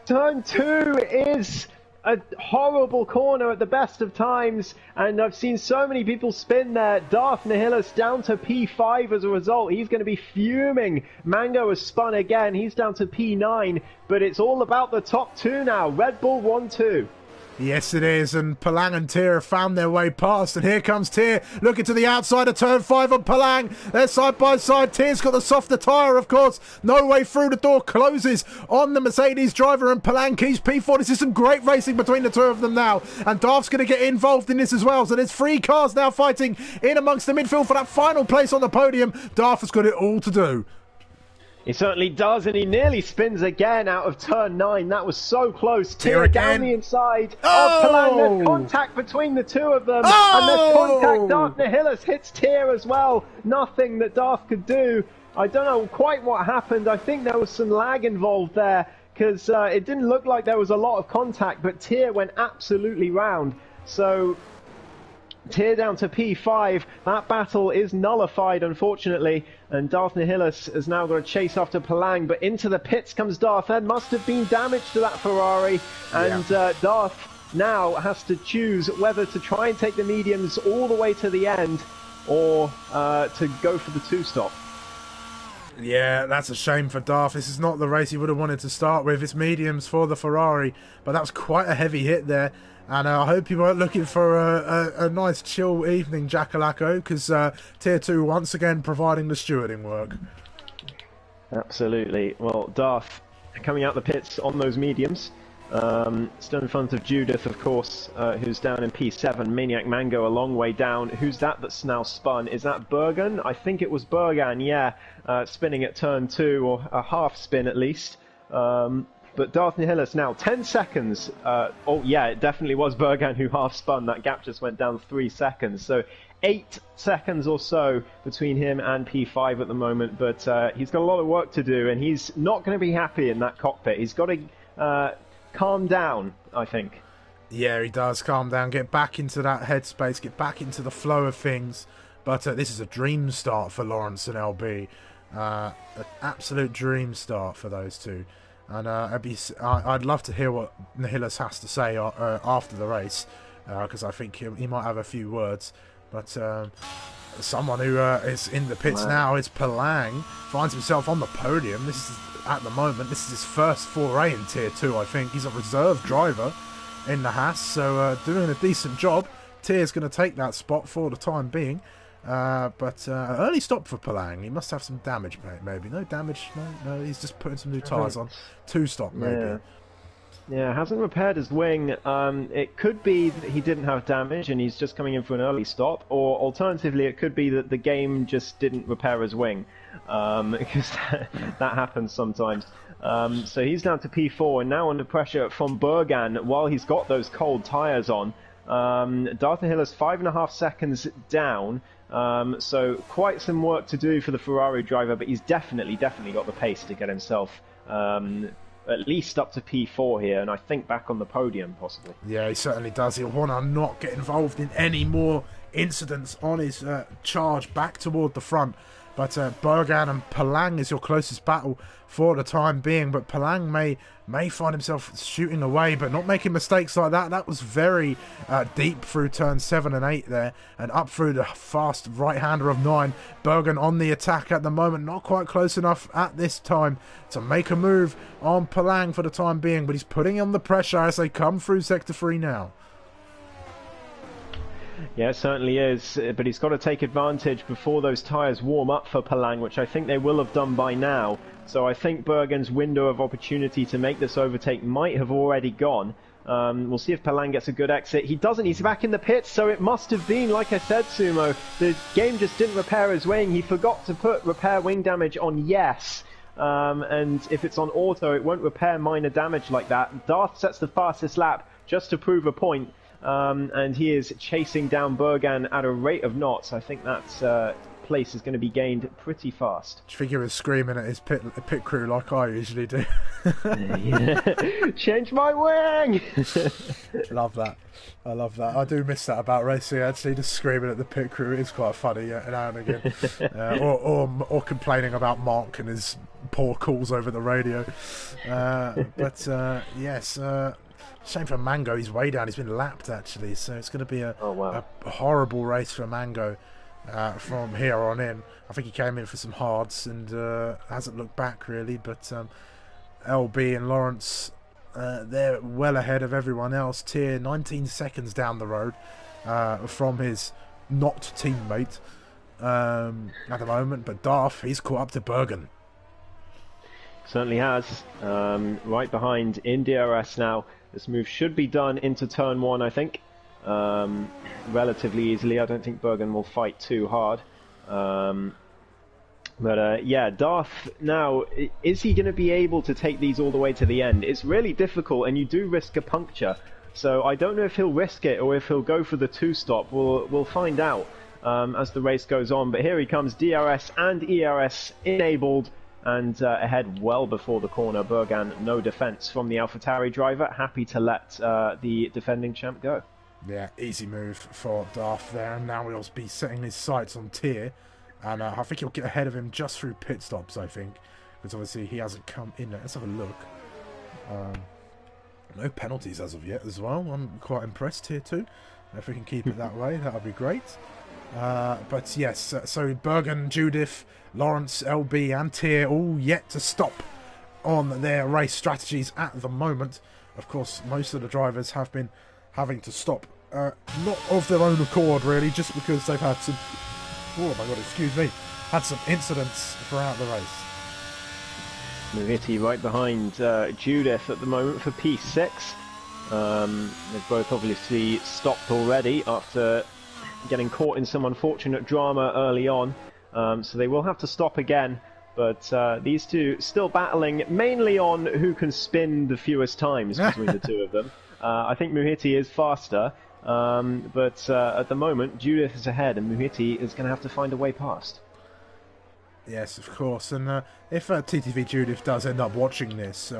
Speaker 2: Turn 2 is a horrible corner at the best of times, and I've seen so many people spin there. Darth Nihilus down to P5 as a result. He's going to be fuming. Mango has spun again. He's down to P9, but it's all about the top 2 now. Red Bull 1-2.
Speaker 1: Yes, it is, and Palang and Tier have found their way past, and here comes Tier, looking to the outside of turn 5 on Palang. They're side by side. Tier's got the softer tyre, of course. No way through. The door closes on the Mercedes driver, and Palang keeps P4. This is some great racing between the two of them now, and Darth's going to get involved in this as well. So there's 3 cars now fighting in amongst the midfield for that final place on the podium. Darth has got it all to do.
Speaker 2: He certainly does, and he nearly spins again out of turn 9. That was so close.
Speaker 1: Tier
Speaker 2: down the inside.
Speaker 1: Oh!
Speaker 2: Palang, there's contact between the two of them.
Speaker 1: Oh!
Speaker 2: And there's contact. Darth Nihilus hits Tier as well. Nothing that Darth could do. I don't know quite what happened. I think there was some lag involved there, because it didn't look like there was a lot of contact, but Tier went absolutely round. So Tier down to P5. That battle is nullified, unfortunately, and Darth Nihilus has now got to chase after Palang, but into the pits comes Darth. There must have been damage to that Ferrari, and Darth now has to choose whether to try and take the mediums all the way to the end, or to go for the 2-stop.
Speaker 1: Yeah, that's a shame for Darth. This is not the race he would have wanted to start with. It's mediums for the Ferrari, but that was quite a heavy hit there. And I hope you weren't looking for a nice chill evening, Jackalacko, because Tier 2 once again providing the stewarding work.
Speaker 2: Absolutely. Well, Darth coming out the pits on those mediums. Still in front of Judith, of course, who's down in P7. Maniac Mango a long way down. Who's that's now spun? Is that Bergen? I think it was Bergen, yeah. Spinning at turn 2, or a half spin at least. But Darth Nihilus now 10 seconds. Oh yeah, it definitely was Bergen who half spun. That gap just went down 3 seconds. So 8 seconds or so between him and P5 at the moment. But he's got a lot of work to do, and he's not going to be happy in that cockpit. He's got to calm down, I think. Yeah,
Speaker 1: he does calm down, get back into that headspace, get back into the flow of things. But this is a dream start for Lawrence and LB. An absolute dream start for those two. And I'd love to hear what Nihilus has to say after the race, because I think he might have a few words. But someone who is in the pits now is Palang, finds himself on the podium. This is, at the moment, this is his first foray in Tier 2, I think. He's a reserve driver in the Haas, so doing a decent job. Tier's going to take that spot for the time being. But early stop for Palang. He must have some damage, maybe. No damage? No, he's just putting some new tyres on. 2-stop, maybe.
Speaker 2: Yeah, hasn't repaired his wing. It could be that he didn't have damage and he's just coming in for an early stop, or alternatively it could be that the game just didn't repair his wing, because that happens sometimes. So he's down to P4 and now under pressure from Bergan while he's got those cold tyres on. Darth Nihilus 5.5 seconds down. So quite some work to do for the Ferrari driver, but he's definitely got the pace to get himself at least up to P4 here, and I think back on the podium possibly.
Speaker 1: Yeah, he certainly does. He'll want to not get involved in any more incidents on his charge back toward the front. But Bergan and Palang is your closest battle for the time being. But Palang may find himself shooting away, but not making mistakes like that. That was very deep through turn 7 and 8 there, and up through the fast right-hander of 9. Bergan on the attack at the moment, not quite close enough at this time to make a move on Palang for the time being, but he's putting on the pressure as they come through Sector 3 now.
Speaker 2: Yeah, it certainly is, but he's got to take advantage before those tyres warm up for Palang, which I think they will have done by now. So I think Bergen's window of opportunity to make this overtake might have already gone. We'll see if Palang gets a good exit. He doesn't, he's back in the pits, so it must have been, like I said, Sumo, the game just didn't repair his wing. He forgot to put repair wing damage on yes. And if it's on auto, it won't repair minor damage like that. Darth sets the fastest lap just to prove a point. And he is chasing down Bergan at a rate of knots. I think that place is going to be gained pretty fast.
Speaker 1: I think he was screaming at his pit crew like I usually do.
Speaker 2: Change my wing!
Speaker 1: Love that. I love that. I do miss that about racing, actually, just screaming at the pit crew. It's quite funny now and again. Or complaining about Mark and his poor calls over the radio. Yes... Shame for Mango, he's way down. He's been lapped, actually, so it's going to be a horrible race for Mango from here on in. I think he came in for some hards and hasn't looked back, really, but LB and Lawrence they're well ahead of everyone else. Tier 19 seconds down the road from his not teammate at the moment, but Darth, he's caught up to Bergen.
Speaker 2: Certainly has. Right behind in DRS now. This move should be done into turn 1, I think. Relatively easily. I don't think Bergen will fight too hard. But yeah, Darth now, is he going to be able to take these all the way to the end? It's really difficult, and you do risk a puncture. So I don't know if he'll risk it or if he'll go for the 2-stop. We'll find out as the race goes on. But here he comes, DRS and ERS enabled, and ahead well before the corner. Bergan, no defense from the AlphaTauri driver, happy to let the defending champ go.
Speaker 1: Yeah, easy move for Darth there, and now he'll be setting his sights on Tier. And I think he'll get ahead of him just through pit stops, I think. Because obviously he hasn't come in there. Let's have a look. No penalties as of yet as well. I'm quite impressed, Tier 2. If we can keep it that way, that would be great. But yes, so Bergen, Judith, Lawrence, LB and Tier all yet to stop on their race strategies at the moment. Of course, most of the drivers have been having to stop. Not of their own accord, really, just because they've had some... Oh my god, excuse me. Had some incidents throughout the race.
Speaker 2: Muhiti right behind Judith at the moment for P6. They've both obviously stopped already after getting caught in some unfortunate drama early on. So they will have to stop again. But these two still battling mainly on who can spin the fewest times between the two of them. I think Muhiti is faster. But at the moment, Judith is ahead, and Muhiti is going to have to find a way past.
Speaker 1: Yes, of course. And if TTV Judith does end up watching this,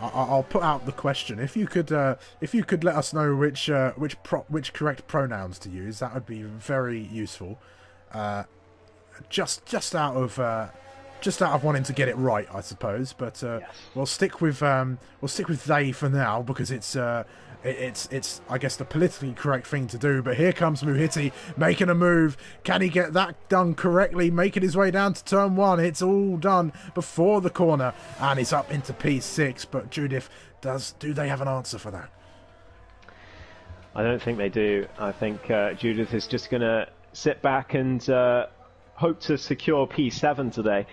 Speaker 1: I'll put out the question: if you could let us know which correct pronouns to use, that would be very useful. Just out of wanting to get it right, I suppose. But yes. we'll stick with they for now, because it's I guess the politically correct thing to do. But here comes Muhiti making a move. Can he get that done correctly? Making his way down to turn 1. It's all done before the corner, and he's up into P6. But Judith, do they have an answer for that?
Speaker 2: I don't think they do. I think Judith is just going to sit back and hope to secure P7 today.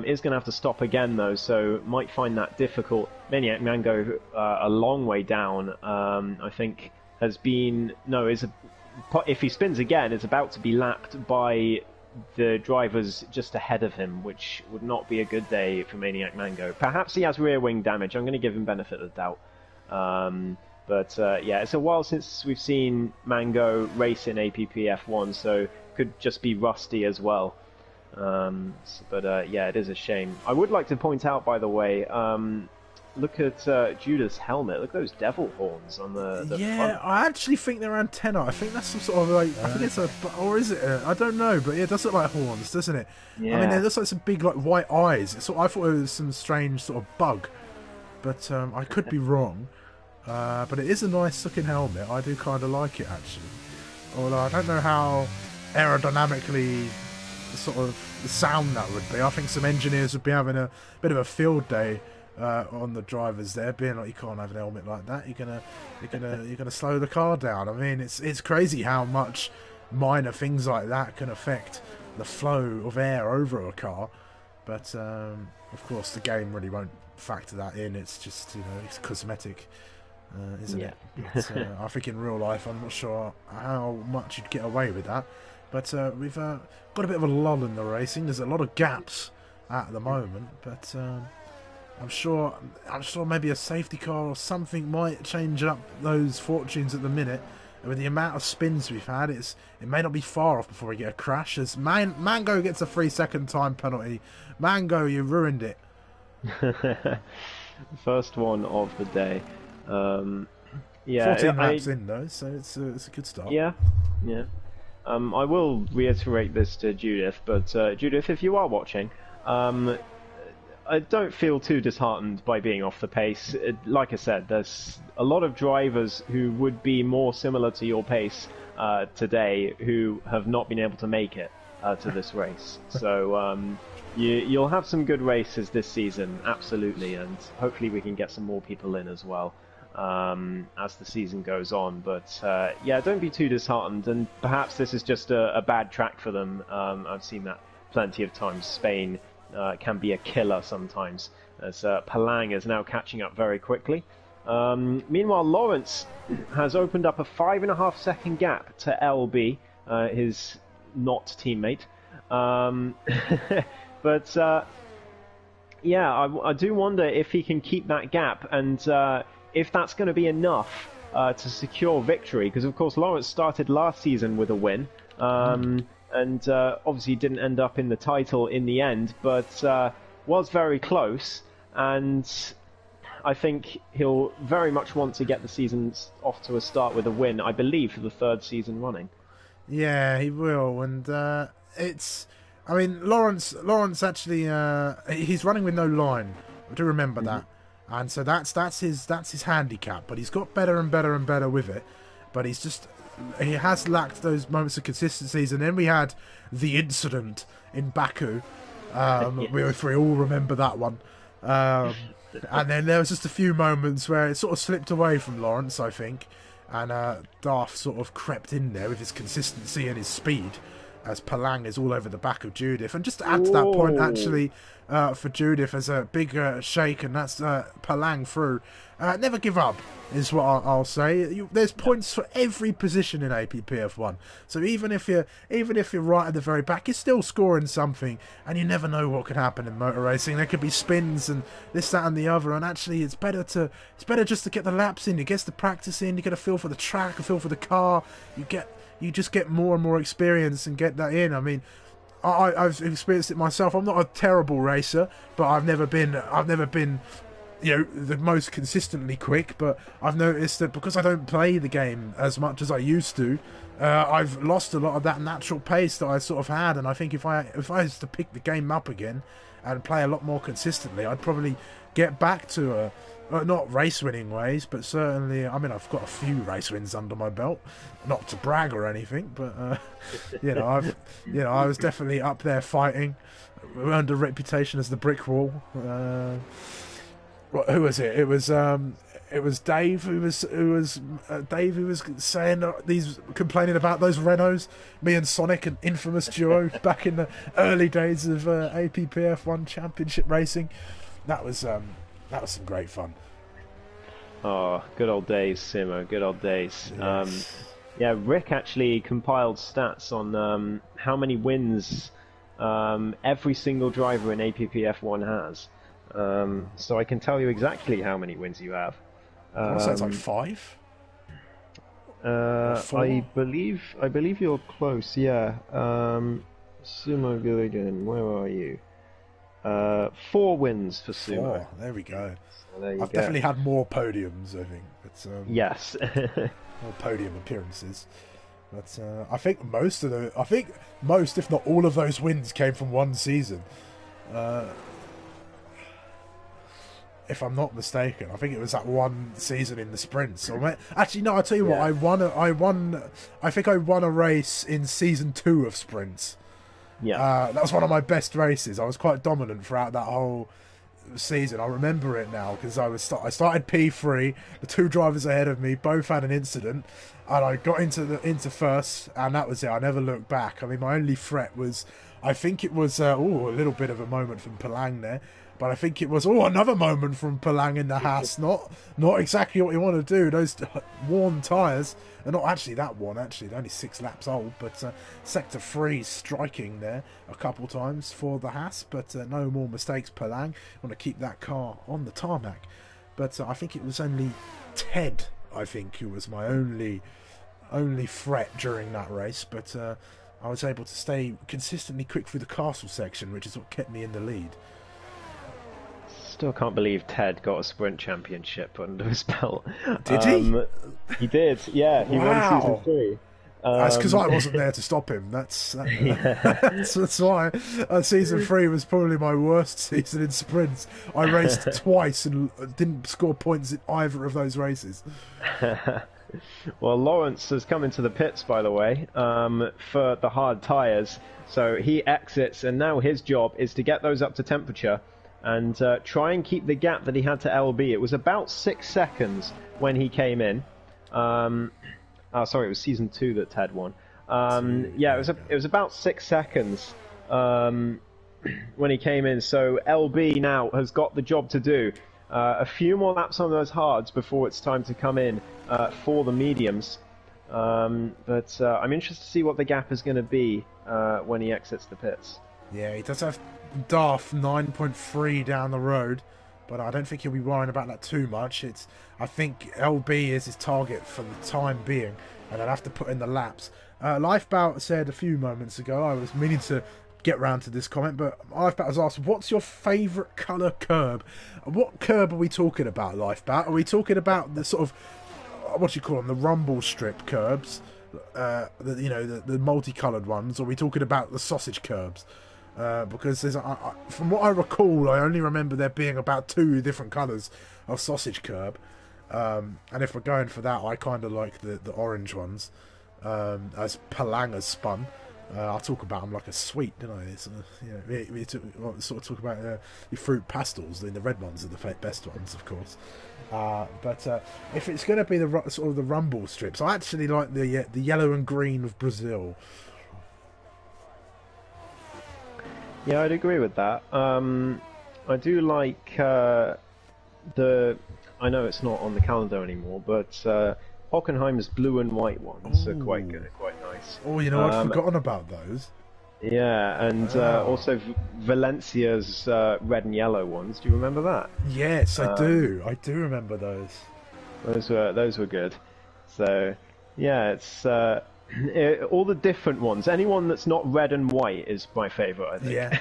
Speaker 2: Is going to have to stop again though, so might find that difficult. Maniac Mango a long way down. I think has been if he spins again, is about to be lapped by the drivers just ahead of him, which would not be a good day for Maniac Mango. Perhaps he has rear wing damage. I'm going to give him benefit of the doubt. But yeah, it's a while since we've seen Mango race in APPF1, so could just be rusty as well. But yeah, it is a shame. I would like to point out, by the way, look at Judah's helmet. Look at those devil horns on the front.
Speaker 1: I actually think they're antenna. I think that's some sort of like, I think it's or is it I don't know, but yeah, it does look like horns, doesn't it?
Speaker 2: Yeah.
Speaker 1: I mean, it looks like some big like white eyes. I thought it was some strange sort of bug, but I could be wrong. But it is a nice looking helmet. I do kind of like it, actually. Although I don't know how aerodynamically sort of sound that would be. I think some engineers would be having a bit of a field day on the drivers there, being like, you can't have an helmet like that. You're gonna slow the car down. I mean, it's crazy how much minor things like that can affect the flow of air over a car. But of course, the game really won't factor that in. It's just, it's cosmetic. Isn't it? But, I think in real life, I'm not sure how much you'd get away with that. But we've got a bit of a lull in the racing. There's a lot of gaps at the moment, but I'm sure maybe a safety car or something might change up those fortunes at the minute. And with the amount of spins we've had, it may not be far off before we get a crash. As Mango gets a 3-second time penalty. Mango, you ruined it.
Speaker 2: First one of the day. Yeah,
Speaker 1: 14 laps in though, so it's a good start.
Speaker 2: Yeah. I will reiterate this to Judith, but Judith, if you are watching, I don't feel too disheartened by being off the pace. Like I said, there's a lot of drivers who would be more similar to your pace today who have not been able to make it. to this race. So you'll have some good races this season, absolutely, and hopefully we can get some more people in as well as the season goes on. But yeah, don't be too disheartened, and perhaps this is just a bad track for them. I've seen that plenty of times. Spain can be a killer sometimes, as Palang is now catching up very quickly. Meanwhile, Lawrence has opened up a 5.5 second gap to LB, his not teammate. But yeah, I do wonder if he can keep that gap, and if that's going to be enough to secure victory, because of course Lawrence started last season with a win, and obviously didn't end up in the title in the end, but was very close, and I think he'll very much want to get the season off to a start with a win, I believe, for the third season running.
Speaker 1: Yeah, he will, and it's... I mean, Lawrence actually, he's running with no line. I do remember that. And so that's his handicap, but he's got better and better and better with it. But he has lacked those moments of consistencies. And then we had the incident in Baku. If we all remember that one. And then there was just a few moments where it sort of slipped away from Lawrence, I think. And Darth sort of crept in there with his consistency and his speed, as Palang is all over the back of Judith. And just to add to that point, actually, for Judith, as a big shake, and that's Palang through. Never give up, is what I'll say. There's points for every position in APPF1. So even if you're right at the very back, you're still scoring something, and you never know what could happen in motor racing. There could be spins and this, that, and the other. And actually, it's better just to get the laps in. You get the practice in. You get a feel for the track, a feel for the car. You just get more and more experience and get that in. I mean, I've experienced it myself. I'm not a terrible racer, but I've never been, the most consistently quick. But I've noticed that because I don't play the game as much as I used to, I've lost a lot of that natural pace that I sort of had. And I think if I was to pick the game up again and play a lot more consistently, I'd probably get back to not race winning ways, but certainly, I mean, I've got a few race wins under my belt, not to brag or anything, but I was definitely up there fighting, earned a reputation as the brick wall. Who was it? It was Dave who was saying complaining about those Renaults. Me and Sonic, an infamous duo back in the early days of APPF1 Championship racing. That was some great fun.
Speaker 2: Oh, good old days, Simo. Good old days.
Speaker 1: Yes.
Speaker 2: Yeah, Rick actually compiled stats on how many wins every single driver in APPF1 has. So I can tell you exactly how many wins you have.
Speaker 1: Sounds like 5.
Speaker 2: I believe you're close. Yeah. Sumo Gilligan, where are you? 4 wins for Sumo.
Speaker 1: 4. There we go.
Speaker 2: So there you
Speaker 1: I've
Speaker 2: go.
Speaker 1: definitely had more podiums, I think. But,
Speaker 2: yes.
Speaker 1: more podium appearances. But I think most, if not all of those wins came from one season. If I'm not mistaken, I think it was that one season in the sprints. Actually, no. I tell you what, I think I won a race in season 2 of sprints.
Speaker 2: Yeah,
Speaker 1: that was one of my best races. I was quite dominant throughout that whole season. I remember it now because I started P3. The 2 drivers ahead of me both had an incident, and I got into first, and that was it. I never looked back. I mean, my only threat was, I think it was a little bit of a moment from Palang there. But I think it was another moment from Palang in the Haas. Not exactly what you want to do. Those worn tyres are not actually that worn. Actually, they're only 6 laps old. But sector 3 striking there a couple times for the Haas. But no more mistakes, Palang. Want to keep that car on the tarmac. But I think it was only Ted, I think, who was my only threat during that race. But I was able to stay consistently quick through the castle section, which is what kept me in the lead.
Speaker 2: Still can't believe Ted got a sprint championship under his belt.
Speaker 1: Did he?
Speaker 2: He did, yeah. He won season 3.
Speaker 1: That's because I wasn't there to stop him. That's why. Season 3 was probably my worst season in sprints. I raced twice and didn't score points in either of those races.
Speaker 2: Well, Lawrence has come into the pits, by the way, for the hard tyres. So he exits, and now his job is to get those up to temperature and try and keep the gap that he had to LB. It was about 6 seconds when he came in. Sorry, it was season 2 that Ted won. Yeah, it was about 6 seconds when he came in. So LB now has got the job to do. A few more laps on those hards before it's time to come in for the mediums. But I'm interested to see what the gap is going to be when he exits the pits.
Speaker 1: Yeah, he does have Darth 9.3 down the road, but I don't think he'll be worrying about that too much. I think LB is his target for the time being, and I'll have to put in the laps. Lifebout said a few moments ago, I was meaning to get round to this comment, but Lifebout has asked, what's your favourite colour curb? What curb are we talking about, Lifebout? Are we talking about the sort of, what do you call them, the rumble strip curbs, the multicoloured ones, or are we talking about the sausage curbs? Because from what I recall, I only remember there being about 2 different colours of sausage curb, and if we're going for that, I kind of like the orange ones, as Palang has spun. I'll talk about them like a sweet, don't I? It's, we sort of talk about your fruit pastels. The red ones are the best ones, of course. But if it's going to be the sort of the rumble strips, I actually like the yellow and green of Brazil.
Speaker 2: Yeah, I'd agree with that. I do like I know it's not on the calendar anymore, but Hockenheim's blue and white ones are quite good, quite nice.
Speaker 1: Oh, I'd forgotten about those.
Speaker 2: Yeah, and also Valencia's red and yellow ones. Do you remember that?
Speaker 1: Yes, I do. I do remember those.
Speaker 2: Those were good. So yeah, it's all the different ones. Anyone that's not red and white is my favourite, I think.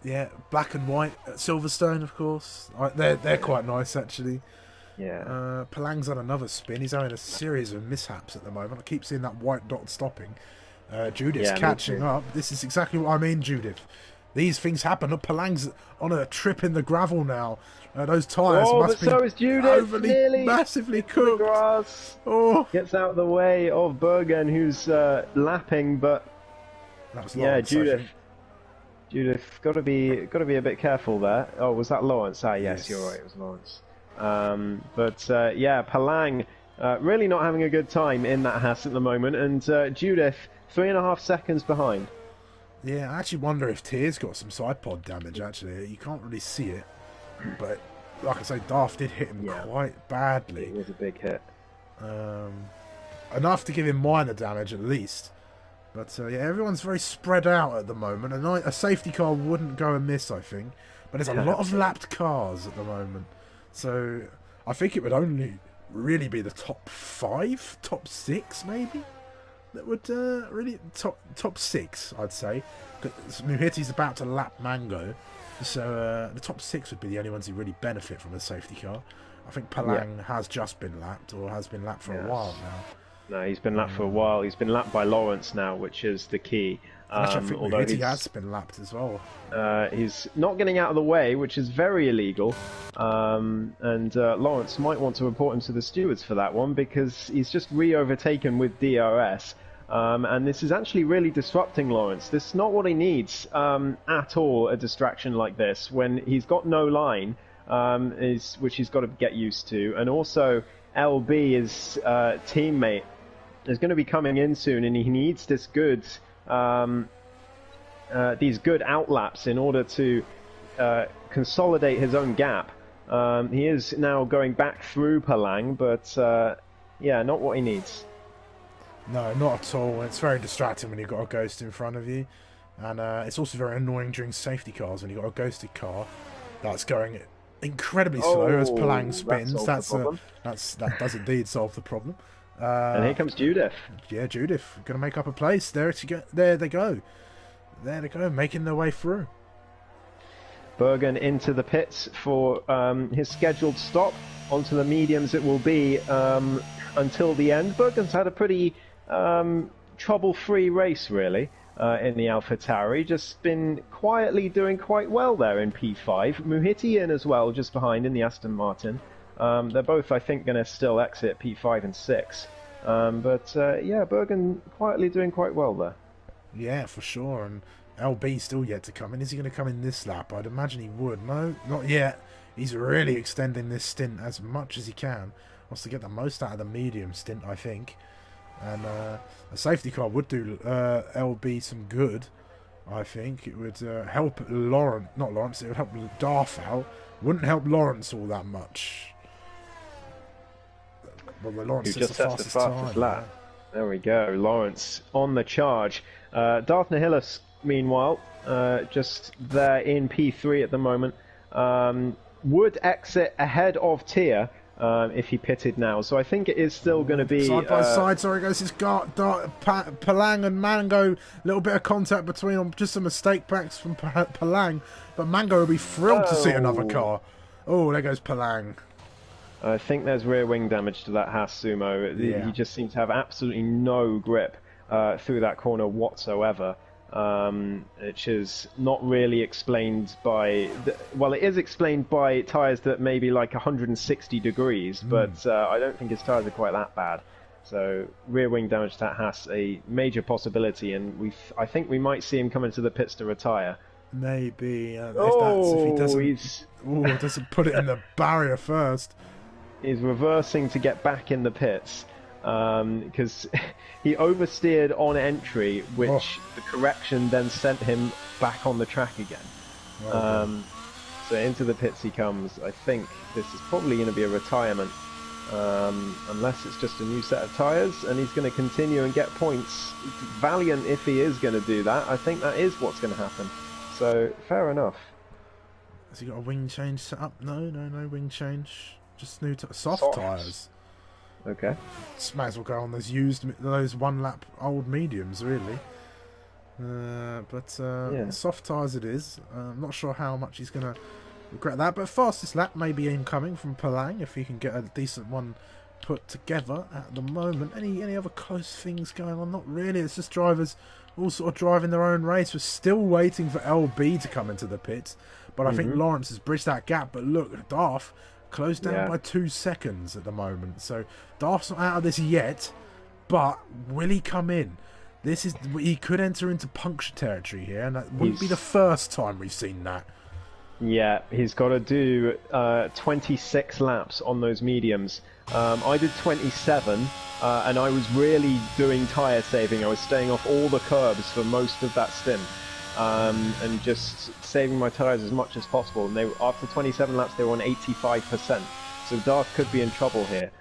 Speaker 1: Yeah. Black and white at Silverstone, of course. They're quite nice, actually.
Speaker 2: Yeah.
Speaker 1: Palang's on another spin. He's having a series of mishaps at the moment. I keep seeing that white dot stopping. Judith's catching up. This is exactly what I mean, Judith. These things happen. Palang's on a trip in the gravel now. Those tyres must be
Speaker 2: so is Judith.
Speaker 1: massively cooked.
Speaker 2: The grass.
Speaker 1: Oh,
Speaker 2: gets out of the way of Bergen, who's lapping, but
Speaker 1: Lawrence,
Speaker 2: Judith, got to be a bit careful there. Oh, was that Lawrence? Yes, you're right. It was Lawrence. Palang really not having a good time in that Haas at the moment, and Judith 3.5 seconds behind.
Speaker 1: Yeah, I actually wonder if Tier's got some side pod damage. Actually, you can't really see it, but like I say, Darth did hit him quite badly.
Speaker 2: It was a big hit.
Speaker 1: Enough to give him minor damage at least. But everyone's very spread out at the moment, and a safety car wouldn't go amiss, I think. But there's a lot of lapped cars at the moment. So I think it would only really be the top 5, top 6 maybe, that would really top 6, I'd say. Because Muhitti's about to lap Mango, so the top 6 would be the only ones who really benefit from a safety car. I think Palang has just been lapped, or has been lapped for a while now.
Speaker 2: No, he's been lapped for a while. He's been lapped by Lawrence now, which is the key.
Speaker 1: Actually, I think Muhitti has been lapped as well.
Speaker 2: He's not getting out of the way, which is very illegal. And Lawrence might want to report him to the stewards for that one, because he's just re-overtaken with DRS. And this is actually really disrupting Lawrence. This is not what he needs at all, a distraction like this, when he's got no line, which he's got to get used to. And also, LB, his teammate, is going to be coming in soon, and he needs this these good outlaps in order to consolidate his own gap. He is now going back through Palang, but not what he needs.
Speaker 1: No, not at all. It's very distracting when you've got a ghost in front of you, and it's also very annoying during safety cars when you've got a ghosted car that's going incredibly slow as Palang spins. That does indeed solve the problem.
Speaker 2: And here comes Judith.
Speaker 1: Yeah, Judith going to make up a place. There they go, making their way through.
Speaker 2: Bergen into the pits for his scheduled stop. Onto the mediums it will be until the end. Bergen's had a pretty trouble-free race, really, in the AlphaTauri. Just been quietly doing quite well there in P5. Muhitti in as well, just behind in the Aston Martin. They're both, I think, going to still exit P5 and 6. Yeah, Bergen quietly doing quite well there.
Speaker 1: Yeah, for sure. And LB still yet to come in. Is he going to come in this lap? I'd imagine he would. No, not yet. He's really extending this stint as much as he can. Wants to get the most out of the medium stint, I think. And a safety car would do LB some good. I think it would help Lawrence. Not Lawrence. It would help Darth out. Wouldn't help Lawrence all that much. Well, Lawrence
Speaker 2: Who just sets the fastest lap. Yeah. There we go. Lawrence on the charge. Darth Nihilus, meanwhile, just there in P3 at the moment, would exit ahead of Tia if he pitted now. So I think it is still going to be...
Speaker 1: Side by side, sorry guys, it's got Palang and Mango, a little bit of contact between them, just some mistake backs from Palang, but Mango will be thrilled to see another car. Oh, there goes Palang.
Speaker 2: I think there's rear wing damage to that Haas Sumo. Yeah. He just seems to have absolutely no grip through that corner whatsoever, which is not really explained by... Well, it is explained by tyres that may be like 160 degrees, but I don't think his tyres are quite that bad. So rear wing damage to that Haas, a major possibility, and I think we might see him come into the pits to retire.
Speaker 1: Maybe. If he doesn't put it in the barrier first.
Speaker 2: Is reversing to get back in the pits because he oversteered on entry, which the correction then sent him back on the track again. So into the pits he comes. I think this is probably going to be a retirement, unless it's just a new set of tyres, and he's going to continue and get points. Valiant if he is going to do that. I think that is what's going to happen. So fair enough.
Speaker 1: Has he got a wing change set up? No wing change. Just new soft tyres.
Speaker 2: Okay.
Speaker 1: Might as well go on those 1 lap old mediums, really. Soft tyres it is. I'm not sure how much he's going to regret that, but fastest lap may be incoming from Palang if he can get a decent one put together at the moment. Any other close things going on? Not really. It's just drivers all sort of driving their own race. We're still waiting for LB to come into the pits, but I think Lawrence has bridged that gap. But look, Darth closed down by 2 seconds at the moment. So Darth's not out of this yet, but will he come in? He could enter into puncture territory here, and that wouldn't be the first time we've seen that.
Speaker 2: Yeah, he's got to do 26 laps on those mediums. I did 27, and I was really doing tyre saving. I was staying off all the curbs for most of that stint. And just saving my tyres as much as possible. And after 27 laps, they were on 85%. So Darth could be in trouble here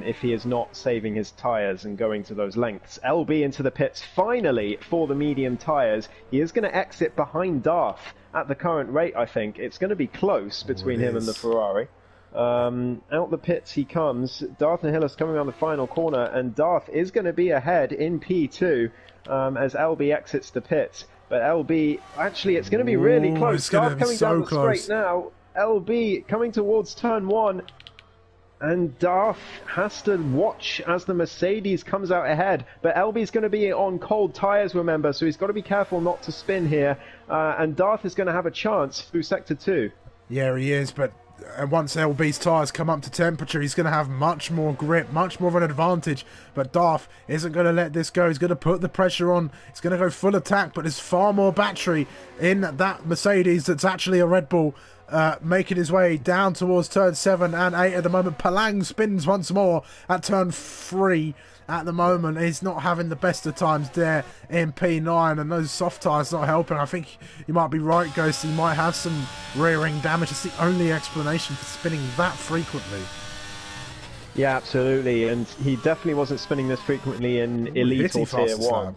Speaker 2: if he is not saving his tyres and going to those lengths. LB into the pits finally for the medium tyres. He is going to exit behind Darth at the current rate, I think. It's going to be close between him and the Ferrari. Out the pits he comes. Darth Nihilus coming around the final corner, and Darth is going to be ahead in P2 as LB exits the pits. But LB, actually, it's going to be really close. Darth coming down the straight now. LB coming towards turn 1. And Darth has to watch as the Mercedes comes out ahead. But LB's going to be on cold tyres, remember, so he's got to be careful not to spin here. And Darth is going to have a chance through Sector 2.
Speaker 1: Yeah, he is, but once LB's tyres come up to temperature, he's going to have much more grip, much more of an advantage. But Darth isn't going to let this go. He's going to put the pressure on. He's going to go full attack, but there's far more battery in that Mercedes that's actually a Red Bull, making his way down towards turn 7 and 8 at the moment. Palang spins once more at turn 3. At the moment, he's not having the best of times there in P9, and those soft tyres not helping. I think you might be right, Ghost. He might have some rear ring damage. It's the only explanation for spinning that frequently.
Speaker 2: Yeah, absolutely, and he definitely wasn't spinning this frequently in Elite or Tier 1.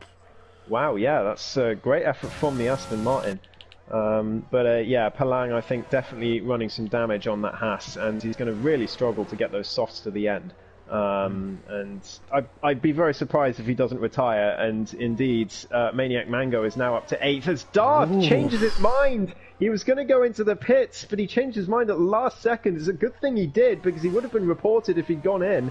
Speaker 2: Wow, yeah, that's a great effort from the Aston Martin. Yeah, Palang, I think, definitely running some damage on that Haas, and he's going to really struggle to get those softs to the end. And I'd be very surprised if he doesn't retire, and indeed Maniac Mango is now up to 8th as Darth changes his mind. He was going to go into the pits, but he changed his mind at the last second. It's a good thing he did, because he would have been reported if he'd gone in.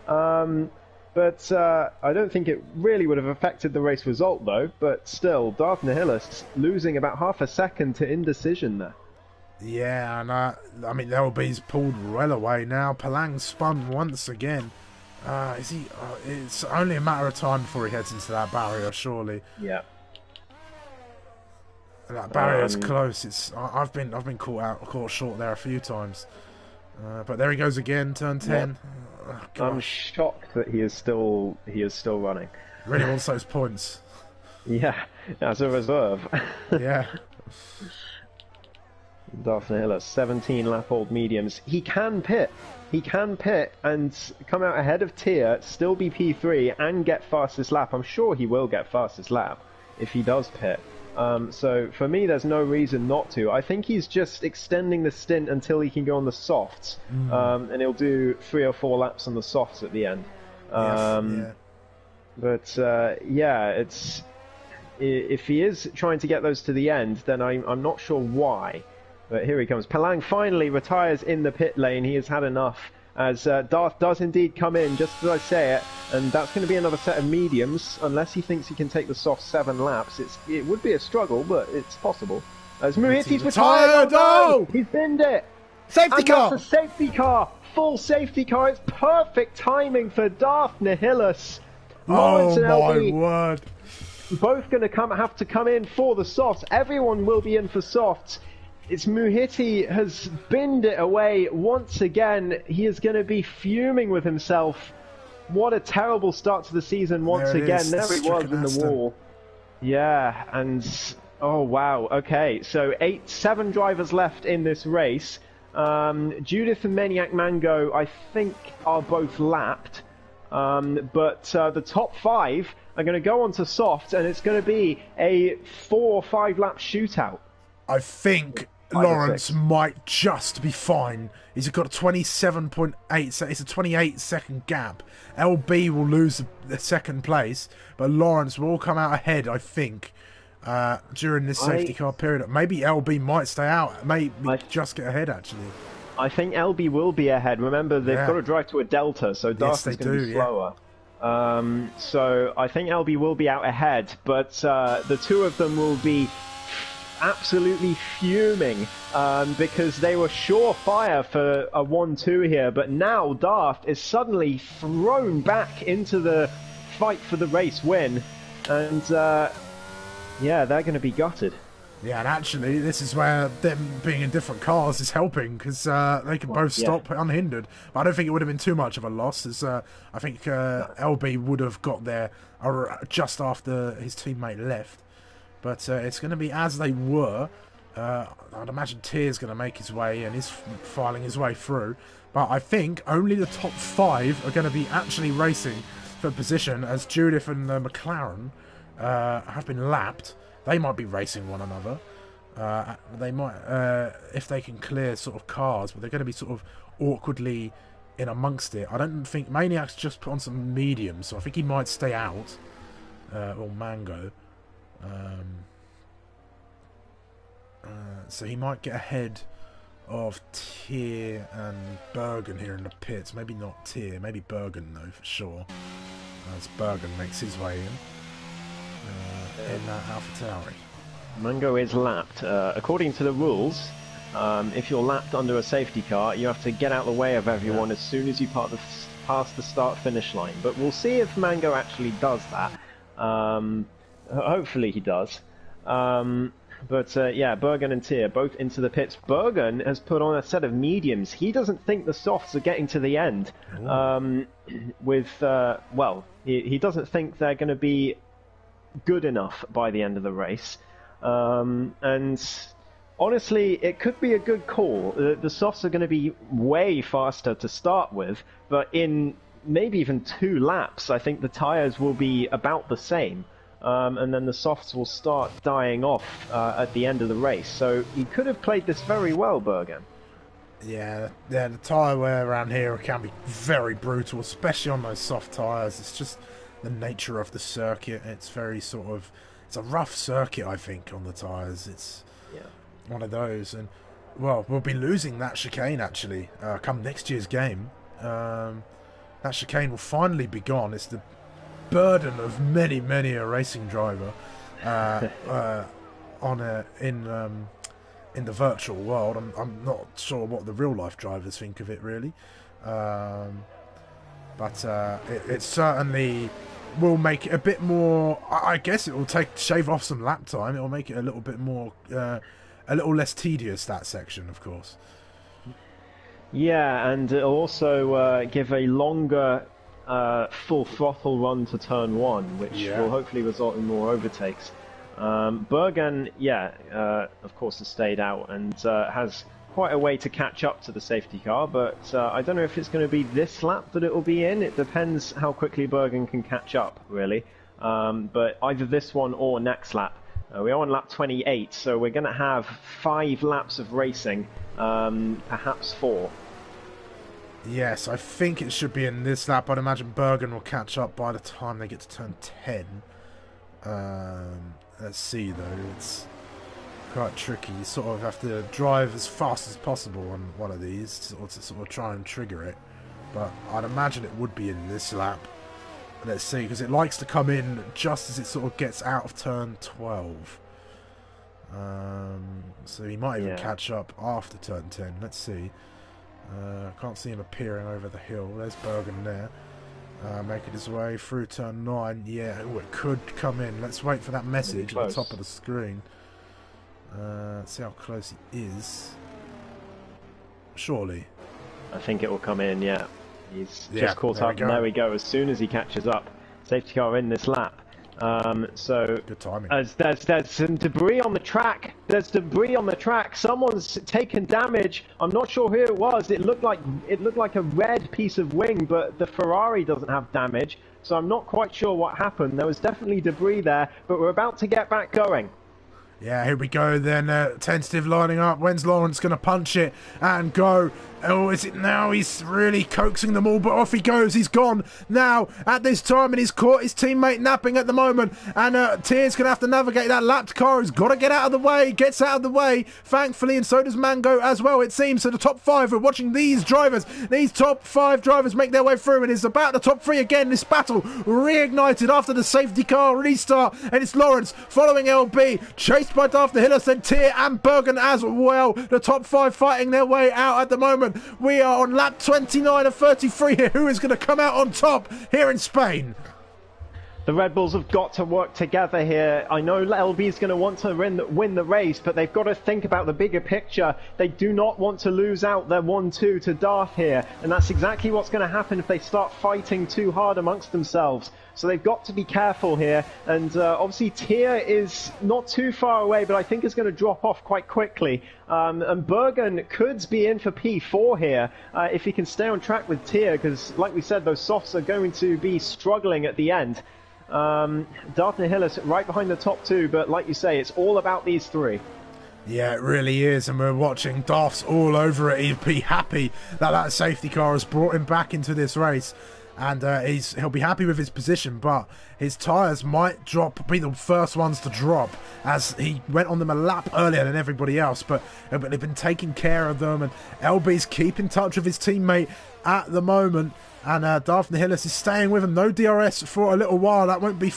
Speaker 2: But I don't think it really would have affected the race result, though. But still, Darth Nihilus losing about half a second to indecision there.
Speaker 1: Yeah, and I mean, LB's pulled well away now. Palang spun once again. Is he? It's only a matter of time before he heads into that barrier, surely.
Speaker 2: Yeah.
Speaker 1: And that barrier's close. I've been caught short there a few times. But there he goes again, turn 10. Oh,
Speaker 2: I'm shocked that he is still running.
Speaker 1: Really wants those points.
Speaker 2: Yeah, as a reserve.
Speaker 1: Yeah.
Speaker 2: Darth Nihilus, 17 lap-old mediums. He can pit and come out ahead of Tier, still be P3 and get fastest lap. I'm sure he will get fastest lap if he does pit. So for me, there's no reason not to. I think he's just extending the stint until he can go on the softs, and he'll do 3 or 4 laps on the softs at the end. But it's if he is trying to get those to the end, then I'm not sure why. But here he comes. Palang finally retires in the pit lane. He has had enough. As Darth does indeed come in, just as I say it, and that's going to be another set of mediums, unless he thinks he can take the soft 7 laps. It would be a struggle, but it's possible. As Muhitti's retired! Oh, no! He's binned it!
Speaker 1: Safety car!
Speaker 2: That's a safety car! Full safety car! It's perfect timing for Darth Nihilus! Lawrence and LB,
Speaker 1: my word!
Speaker 2: Both going to have to come in for the softs. Everyone will be in for softs. It's Muhitti has binned it away once again. He is going to be fuming with himself. What a terrible start to the season once again. There he was in the wall. Yeah, and oh wow. Okay, so 7 drivers left in this race. Judith and Maniac Mango, I think, are both lapped. But the top 5 are going to go on to soft, and it's going to be a 4 or 5 lap shootout.
Speaker 1: I think Lawrence might just be fine. He's got a 27.8, so it's a 28-second gap. LB will lose the second place, but Lawrence will come out ahead, I think, during this safety car period. Maybe LB might stay out, maybe just get ahead, actually.
Speaker 2: I think LB will be ahead. Remember, they've got to drive to a delta, so Darth is going to be slower. So I think LB will be out ahead, but the two of them will be absolutely fuming because they were surefire for a 1-2 here, but now Darth is suddenly thrown back into the fight for the race win, and yeah, they're going to be gutted.
Speaker 1: Yeah, and actually, this is where them being in different cars is helping, because they can both stop unhindered. But I don't think it would have been too much of a loss, as I think LB would have got there just after his teammate left. But it's going to be as they were. I'd imagine Tier's going to make his way and is filing his way through. But I think only the top 5 are going to be actually racing for position, as Judith and McLaren have been lapped. They might be racing one another. They might, if they can clear sort of cars, but they're going to be sort of awkwardly in amongst it. I don't think Maniac's just put on some mediums, so I think he might stay out. Or Mango. So he might get ahead of Tier and Bergen here in the pits. Maybe not Tier, maybe Bergen though, for sure. As Bergen makes his way in AlphaTauri. Mango
Speaker 2: is lapped. According to the rules, if you're lapped under a safety car, you have to get out the way of everyone as soon as you pass the start-finish line. But we'll see if Mango actually does that. Hopefully he does. But yeah, Bergen and Tier both into the pits. Bergen has put on a set of mediums. He doesn't think the softs are getting to the end. He doesn't think they're going to be good enough by the end of the race. And honestly, it could be a good call. The softs are going to be way faster to start with, but in maybe even 2 laps, I think the tyres will be about the same. And then the softs will start dying off at the end of the race. So he could have played this very well, Bergen.
Speaker 1: Yeah, the tyre wear around here can be very brutal, especially on those soft tyres. It's just the nature of the circuit. It's very sort of... It's a rough circuit, I think, on the tyres. It's one of those. And, well, we'll be losing that chicane, actually, come next year's game. That chicane will finally be gone. It's the burden of many a racing driver in the virtual world. I'm not sure what the real life drivers think of it really, but it certainly will make it a bit more. I guess it will shave off some lap time. It will make it a little bit more, a little less tedious, that section, of course.
Speaker 2: Yeah, and it'll also give a longer full throttle run to turn 1, which will hopefully result in more overtakes. Bergen, of course, has stayed out and has quite a way to catch up to the safety car, but I don't know if it's going to be this lap that it will be in. It depends how quickly Bergen can catch up, really. But either this one or next lap. We are on lap 28, so we're going to have 5 laps of racing, perhaps 4.
Speaker 1: Yes, I think it should be in this lap. I'd imagine Bergen will catch up by the time they get to turn 10. Let's see, though. It's quite tricky. You sort of have to drive as fast as possible on one of these to sort of try and trigger it. But I'd imagine it would be in this lap. Let's see, because it likes to come in just as it sort of gets out of turn 12. So he might even catch up after turn 10. Let's see. Can't see him appearing over the hill. There's Bergen there. Making his way through turn 9. Yeah, it could come in. Let's wait for that message at the top of the screen. Let's see how close he is. Surely.
Speaker 2: I think it will come in, yeah. He's just caught up, and there we go. As soon as he catches up, safety car in this lap. So
Speaker 1: good timing.
Speaker 2: There's some debris on the track. There's debris on the track. Someone's taken damage. I'm not sure who it was. It looked like a red piece of wing, but the Ferrari doesn't have damage. So I'm not quite sure what happened. There was definitely debris there, but we're about to get back going.
Speaker 1: Yeah, here we go then. Tentative lining up. When's Lawrence going to punch it and go? Oh, is it now? He's really coaxing them all, but off he goes. He's gone now at this time, and he's caught his teammate napping at the moment. And Tier's going to have to navigate that lapped car. He's got to get out of the way. Gets out of the way, thankfully, and so does Mango as well, it seems. So the top 5 are watching these drivers. These top 5 drivers make their way through, and it's about the top 3 again. This battle reignited after the safety car restart, and it's Lawrence following LB, chased by Darth Hillis, then Tier and Bergen as well. The top 5 fighting their way out at the moment. We are on lap 29 of 33 here. Who is going to come out on top here in Spain?
Speaker 2: The Red Bulls have got to work together here. I know LB is going to want to win the race, but they've got to think about the bigger picture. They do not want to lose out their 1-2 to Darth here, and that's exactly what's going to happen if they start fighting too hard amongst themselves. So they've got to be careful here, and obviously Tier is not too far away, but I think is going to drop off quite quickly. And Bergen could be in for P4 here if he can stay on track with Tier, because like we said, those softs are going to be struggling at the end. Darth Hillis right behind the top 2, but like you say, it's all about these 3.
Speaker 1: Yeah, it really is, and we're watching. Darth's all over it. He'd be happy that safety car has brought him back into this race, and he'll be happy with his position, but his tyres might be the first ones to drop, as he went on them a lap earlier than everybody else, but they've been taking care of them, and LB's keep in touch with his teammate at the moment. And Darth Hillis is staying with him. No DRS for a little while. That won't be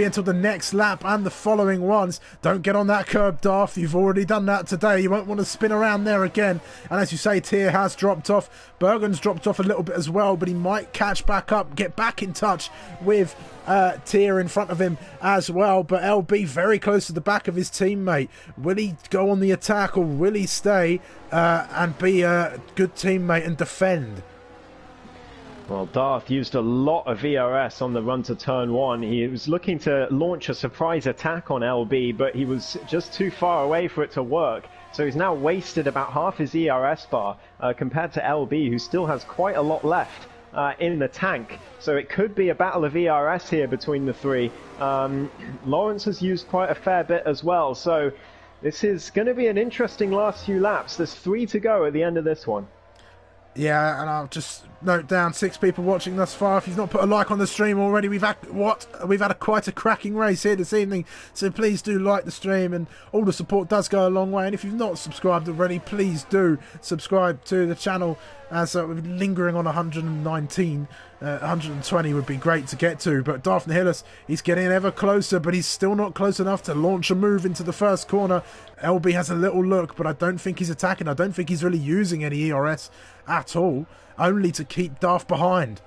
Speaker 1: until the next lap and the following ones. Don't get on that curb, Darth. You've already done that today. You won't want to spin around there again. And as you say, Tier has dropped off. Bergen's dropped off a little bit as well, but he might catch back up, get back in touch with Tier in front of him as well. But LB very close to the back of his teammate. Will he go on the attack, or will he stay and be a good teammate and defend?
Speaker 2: Well, Darth used a lot of VRS on the run to turn 1. He was looking to launch a surprise attack on LB, but he was just too far away for it to work. So he's now wasted about half his ERS bar compared to LB, who still has quite a lot left in the tank. So it could be a battle of ERS here between the 3. Lawrence has used quite a fair bit as well. So this is going to be an interesting last few laps. There's 3 to go at the end of this one.
Speaker 1: Yeah, and I'll just note down 6 people watching thus far. If you've not put a like on the stream already, we've had quite a cracking race here this evening, so please do like the stream, and all the support does go a long way. And if you've not subscribed already, please do subscribe to the channel, as we're lingering on 119. 120 would be great to get to, but Darth Nihilus, he's getting ever closer, but he's still not close enough to launch a move into the first corner. LB has a little look, but I don't think he's attacking. I don't think he's really using any ERS at all, only to keep Darth behind.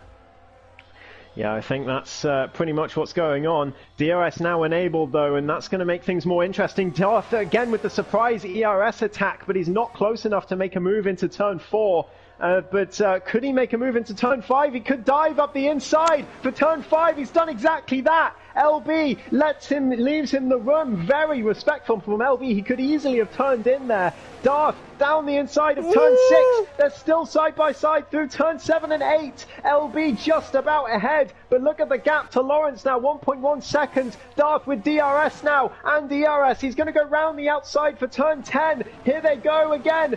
Speaker 2: Yeah, I think that's pretty much what's going on. DRS now enabled, though, and that's going to make things more interesting. Darth again with the surprise ERS attack, but he's not close enough to make a move into turn 4. But could he make a move into turn 5? He could dive up the inside for turn 5. He's done exactly that. LB leaves him the room. Very respectful from LB. He could easily have turned in there. Darth down the inside of turn 6. They're still side by side through turn 7 and 8. LB just about ahead. But look at the gap to Lawrence now. 1.1 seconds. Darth with DRS now. And DRS. He's going to go round the outside for turn 10. Here they go again.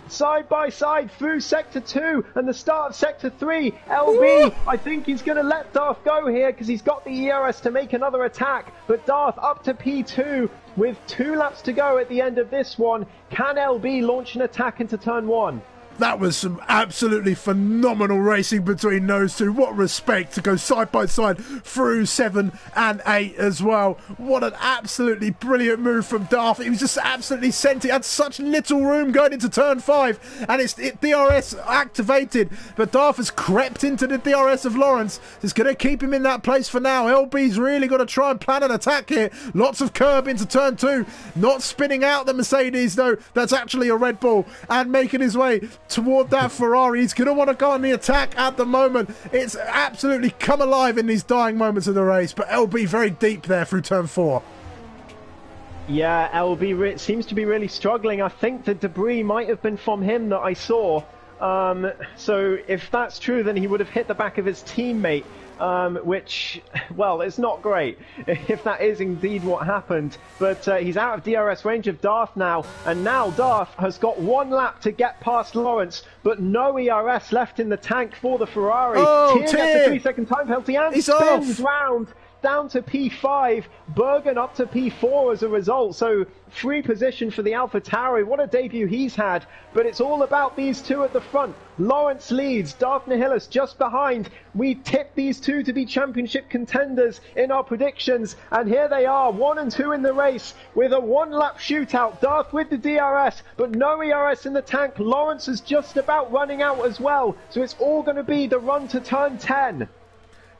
Speaker 2: Side by side through Sector 2 and the start of Sector 3. LB, I think he's going to let Darth go here because he's got the ERS to make another attack. But Darth up to P2 with 2 laps to go at the end of this one. Can LB launch an attack into turn 1?
Speaker 1: That was some absolutely phenomenal racing between those two. What respect to go side by side through 7 and 8 as well. What an absolutely brilliant move from Darth. He was just absolutely sent. He had such little room going into turn 5, and it's DRS activated, but Darth has crept into the DRS of Lawrence. It's going to keep him in that place for now. LB's really got to try and plan an attack here. Lots of curb into turn 2. Not spinning out the Mercedes, though. That's actually a Red Bull, and making his way toward that Ferrari. He's going to want to go on the attack at the moment. It's absolutely come alive in these dying moments of the race, but LB very deep there through turn 4.
Speaker 2: Yeah, LB seems to be really struggling. I think the debris might have been from him that I saw. So if that's true, then he would have hit the back of his teammate. Which, well, it's not great if that is indeed what happened. But he's out of DRS range of Darth now, and now Darth has got 1 lap to get past Lawrence, but no ERS left in the tank for the Ferrari.
Speaker 1: Oh,
Speaker 2: Tier gets a 3-second time penalty and
Speaker 1: he's
Speaker 2: spins
Speaker 1: off.
Speaker 2: round down to P5, Bergen up to P4 as a result. So free position for the AlphaTauri. What a debut he's had, but it's all about these two at the front. Lawrence leads, Darth Nihilus just behind. We tipped these two to be championship contenders in our predictions, and here they are, 1 and 2 in the race with a 1-lap shootout. Darth with the DRS, but no ERS in the tank. Lawrence is just about running out as well, so it's all going to be the run to turn 10.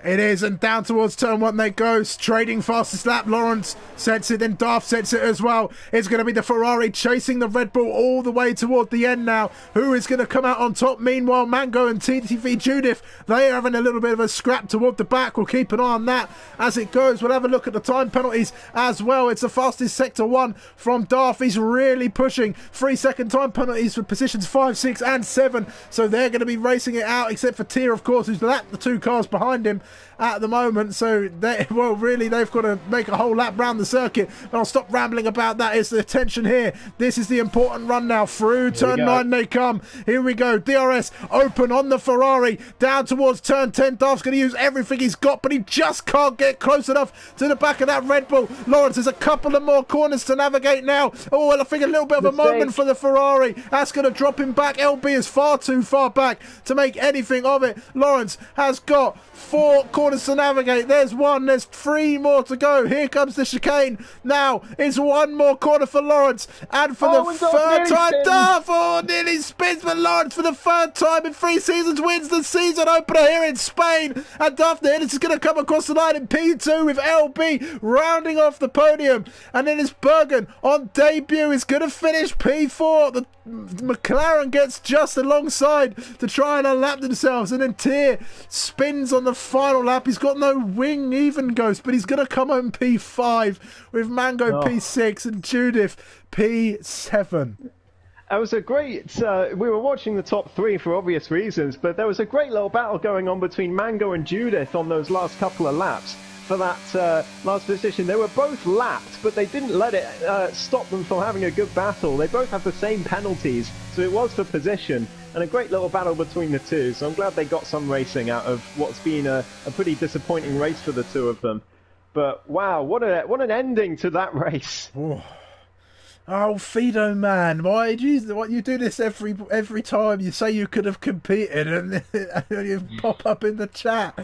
Speaker 1: It is, and down towards turn 1 they go, trading fastest lap. Lawrence sets it, then Darth sets it as well. It's going to be the Ferrari chasing the Red Bull all the way toward the end now. Who is going to come out on top? Meanwhile, Mango and TTV Judith, they are having a little bit of a scrap toward the back. We'll keep an eye on that as it goes. We'll have a look at the time penalties as well. It's the fastest Sector 1 from Darth. He's really pushing. 3-second time penalties for positions 5, 6 and 7. So they're going to be racing it out, except for Tier, of course, who's lapped the 2 cars behind him at the moment. So really they've got to make a whole lap round the circuit. But I'll stop rambling about that. It's the attention here. This is the important run now. Through turn 9 they come. Here we go. DRS open on the Ferrari down towards turn 10. Darth's going to use everything he's got, but he just can't get close enough to the back of that Red Bull. Lawrence has a couple of more corners to navigate now. Oh, well, I think a little bit of a moment for the Ferrari. That's going to drop him back. LB is far too far back to make anything of it. Lawrence has got 4 corners to navigate. There's 1, there's 3 more to go. Here comes the chicane. Now it's 1 more corner for Lawrence, and for the 3rd time Darth nearly spins, but Lawrence for the 3rd time in 3 seasons wins the season opener here in Spain, and Darth Nihilus is going to come across the line in P2 with LB rounding off the podium, and then it's Bergen on debut is going to finish P4. The McLaren gets just alongside to try and unlap themselves, and then Tier spins on the final lap. He's got no wing even ghost, but he's going to come home P5 with Mango P6 and Judith P7.
Speaker 2: It was a great, we were watching the top 3 for obvious reasons, but there was a great little battle going on between Mango and Judith on those last couple of laps for that last position. They were both lapped, but they didn't let it stop them from having a good battle. They both have the same penalties, so it was for position. and a great little battle between the two. So I'm glad they got some racing out of what's been a pretty disappointing race for the two of them. But wow, what an ending to that race!
Speaker 1: Oh, oh, Fido man, why you do this every time? You say you could have competed, and you pop up in the chat.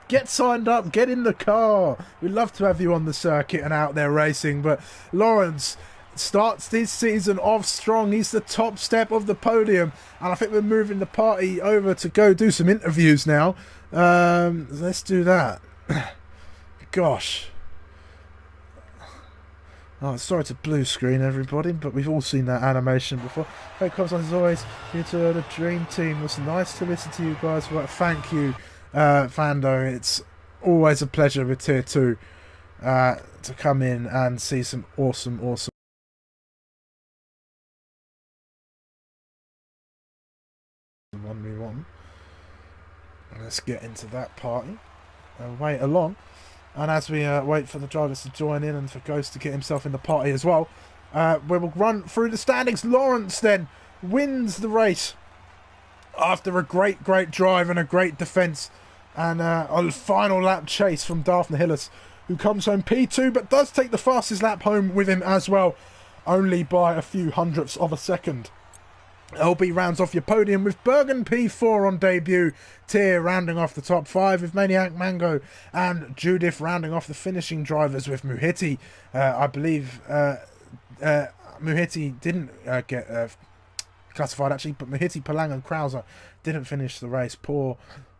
Speaker 1: Get signed up, get in the car. We'd love to have you on the circuit and out there racing. But Lawrence starts this season off strong. He's the top step of the podium, and I think we're moving the party over to go do some interviews now. Let's do that. Gosh. Oh, sorry to blue screen everybody, but we've all seen that animation before. Hey, comes on as always. You to the dream team. It was nice to listen to you guys. Well, thank you, Fando. It's always a pleasure with Tier 2 to come in and see some awesome 1v1. Let's get into that party and wait along. And as we wait for the drivers to join in and for Ghost to get himself in the party as well, we will run through the standings. Lawrence then wins the race after a great drive and a great defence, and a final lap chase from Daphne Hillis, who comes home P2 but does take the fastest lap home with him as well, only by a few hundredths of a second. LB rounds off your podium with Bergen P4 on debut. Tier rounding off the top 5 with Maniac Mango, and Judith rounding off the finishing drivers with Muhiti. I believe Muhiti didn't get classified actually, but Muhiti, Palang and Krauser didn't finish the race. Poor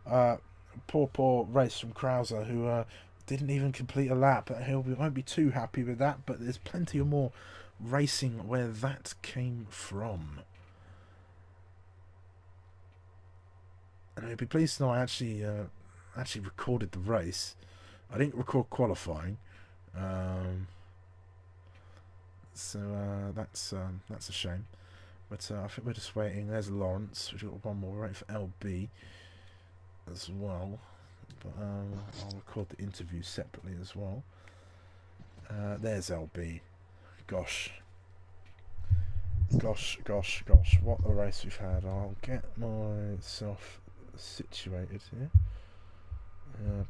Speaker 1: race from Krauser, who didn't even complete a lap. Won't be too happy with that, but there's plenty of more racing where that came from. And I'd be pleased to know I actually recorded the race. I didn't record qualifying, so that's a shame. But I think we're just waiting. There's Lawrence. We've got one more right for LB as well. But I'll record the interview separately as well. There's LB. Gosh, what a race we've had. I'll get myself situated here. There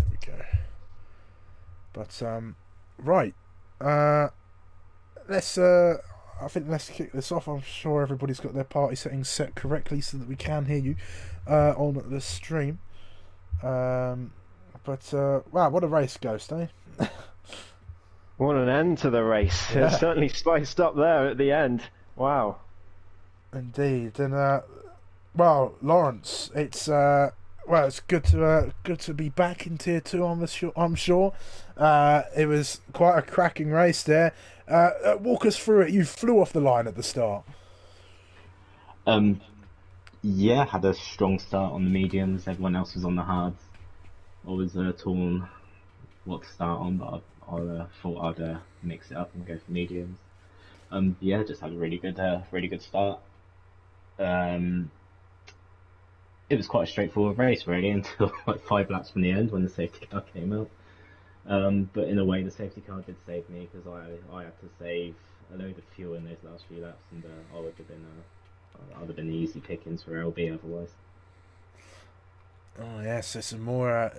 Speaker 1: we go. But right, let's kick this off. I'm sure everybody's got their party settings set correctly so that we can hear you on the stream. Wow, what a race, Ghost, eh?
Speaker 2: What an end to the race.
Speaker 1: Yeah.
Speaker 2: It's certainly spiced up there at the end. Wow.
Speaker 1: Indeed. And Lawrence, it's good to be back in Tier 2, I'm sure. It was quite a cracking race there. Walk us through it. You flew off the line at the start.
Speaker 3: Yeah, had a strong start on the mediums. Everyone else was on the hards. I was torn what to start on, but I thought I'd mix it up and go for mediums. Yeah, just had a really good start. It was quite a straightforward race really until like 5 laps from the end when the safety car came out. But in a way, the safety car did save me because I had to save a load of fuel in those last few laps, and I'd have been easy pickings for LB otherwise.
Speaker 1: Oh yes, so some more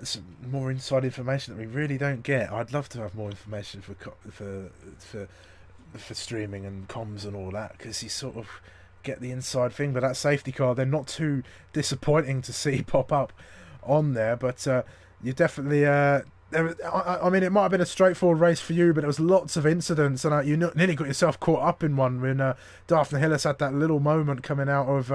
Speaker 1: inside information that we really don't get. I'd love to have more information for streaming and comms and all that, because you sort of get the inside thing. But that safety car, they're not too disappointing to see pop up on there. But you definitely, I mean, it might have been a straightforward race for you, but there was lots of incidents, and you nearly got yourself caught up in one when Daphne Hillis had that little moment coming out of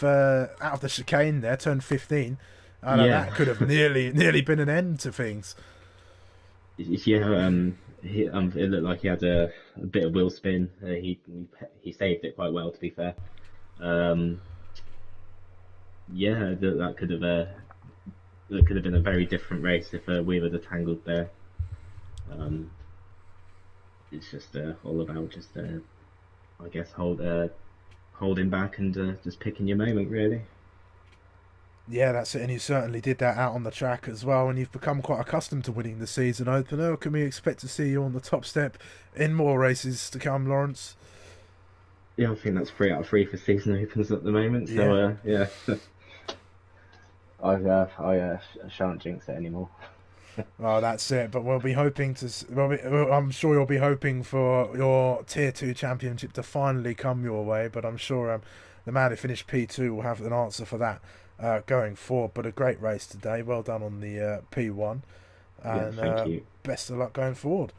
Speaker 1: the chicane there, turn 15. That could have nearly been an end to things.
Speaker 3: Yeah, it looked like he had a bit of wheel spin. He saved it quite well, to be fair. Yeah, that could have been a very different race if we would have tangled there. It's just all about just I guess holding back and just picking your moment, really.
Speaker 1: Yeah, that's it, and you certainly did that out on the track as well, and you've become quite accustomed to winning the season opener. Can we expect to see you on the top step in more races to come, Lawrence?
Speaker 3: Yeah, I think that's 3 out of 3 for season opens at the moment. So
Speaker 1: Yeah.
Speaker 3: yeah, I shan't jinx it anymore.
Speaker 1: Well, that's it. But we'll be hoping to. I'm sure you'll be hoping for your Tier 2 championship to finally come your way. But I'm sure the man who finished P2 will have an answer for that going forward. But a great race today. Well done on the P1.
Speaker 3: Yeah,
Speaker 1: And
Speaker 3: thank you.
Speaker 1: best of luck going forward.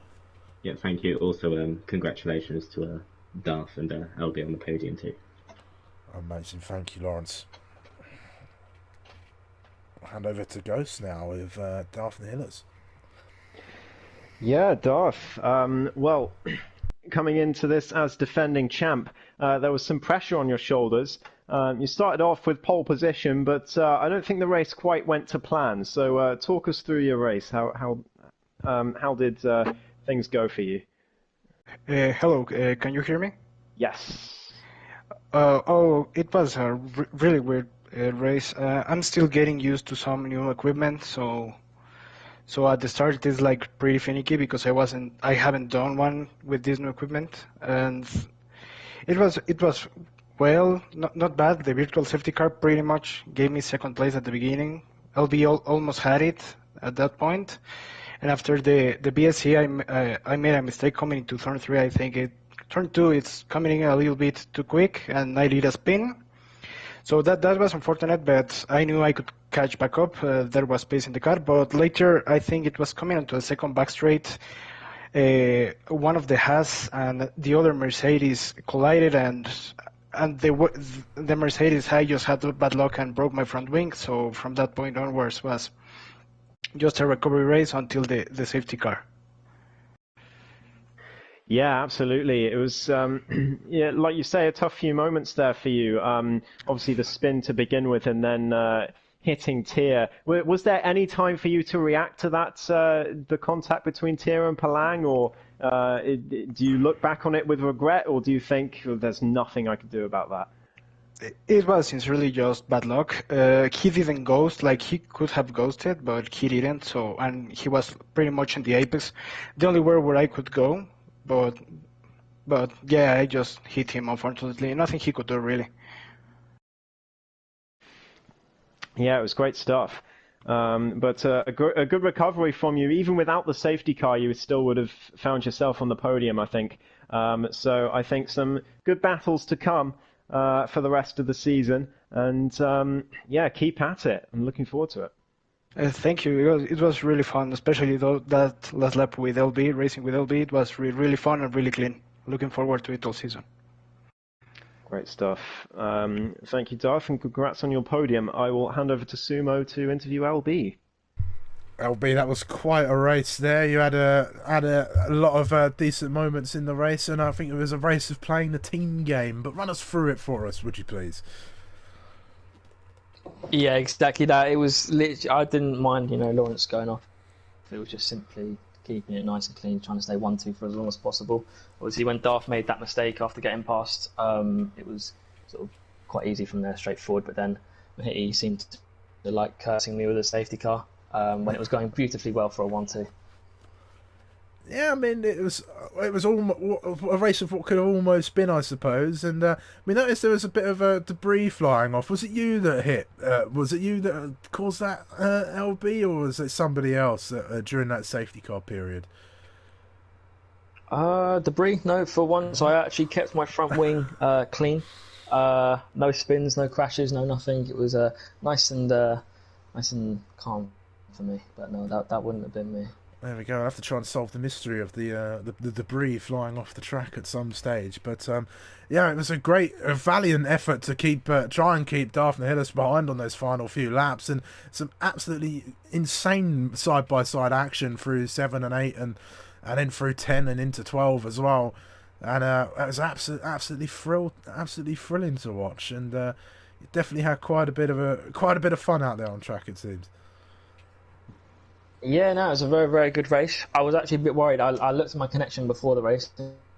Speaker 3: Yeah, thank you. Also, congratulations to Darth and LB on the podium too.
Speaker 1: Amazing. Thank you, Lawrence. I'll hand over to Ghost now with Daphne Hillers.
Speaker 2: Yeah, Darth. Well, coming into this as defending champ, there was some pressure on your shoulders. You started off with pole position, but I don't think the race quite went to plan. So talk us through your race. How did things go for you?
Speaker 4: Hello, can you hear me?
Speaker 2: Yes.
Speaker 4: It was a really weird race. I'm still getting used to some new equipment, so at the start it is like pretty finicky because I haven't done one with this new equipment, and it was well, not bad. The virtual safety car pretty much gave me second place at the beginning. LB almost had it at that point. And after the BSC, I made a mistake coming into turn 3. I think turn 2, it's coming in a little bit too quick, and I did a spin. So that was unfortunate, but I knew I could catch back up. There was space in the car, but later I think it was coming onto the second back straight. One of the Haas and the other Mercedes collided, and the Mercedes I just had bad luck and broke my front wing. So from that point onwards was just a recovery race until the safety car.
Speaker 2: Yeah, absolutely. It was, yeah, like you say, a tough few moments there for you. Obviously, the spin to begin with, and then hitting Tier. Was there any time for you to react to that, the contact between Tier and Palang, or do you look back on it with regret, or do you think there's nothing I could do about that?
Speaker 4: It was sincerely just bad luck. He didn't ghost, like he could have ghosted, but he didn't. So, and he was pretty much in the apex, the only where I could go. But yeah, I just hit him. Unfortunately, nothing he could do really.
Speaker 2: Yeah, it was great stuff. But a good recovery from you. Even without the safety car, you still would have found yourself on the podium, I think. So I think some good battles to come for the rest of the season. And yeah, keep at it. I'm looking forward to it.
Speaker 4: Thank you. It was really fun, especially that last lap with LB, racing with LB. It was really fun and really clean. Looking forward to it all season.
Speaker 2: Great stuff. Thank you, Darth, and congrats on your podium. I will hand over to Sumo to interview LB.
Speaker 1: LB, that was quite a race there. You had a lot of decent moments in the race, and I think it was a race of playing the team game. But run us through it for us, would you please?
Speaker 5: Yeah, exactly that. It was literally, I didn't mind, Lawrence going off. It was just simply keeping it nice and clean, trying to stay 1-2 for as long as possible. Obviously, when Darth made that mistake after getting past, it was sort of quite easy from there, straightforward. But then he seemed to like cursing me with a safety car when it was going beautifully well for a 1-2.
Speaker 1: Yeah, I mean, it was almost a race of what could have almost been, I suppose. And we noticed there was a bit of debris flying off. Was it you that hit? Was it you that caused that, LB, or was it somebody else during that safety car period?
Speaker 5: Debris? No, for once I actually kept my front wing clean. No spins, no crashes, no nothing. It was nice and calm for me. But no, that wouldn't have been me.
Speaker 1: There we go. I'll have to try and solve the mystery of the debris flying off the track at some stage. But yeah, it was a valiant effort to try and keep Daphne Hillis behind on those final few laps, and some absolutely insane side-by-side action through 7 and 8, and then through 10 and into 12 as well. And it was absolutely thrilling to watch, and it definitely had quite a bit of fun out there on track, it seems.
Speaker 5: Yeah, no, it was a very, very good race. I was actually a bit worried. I looked at my connection before the race.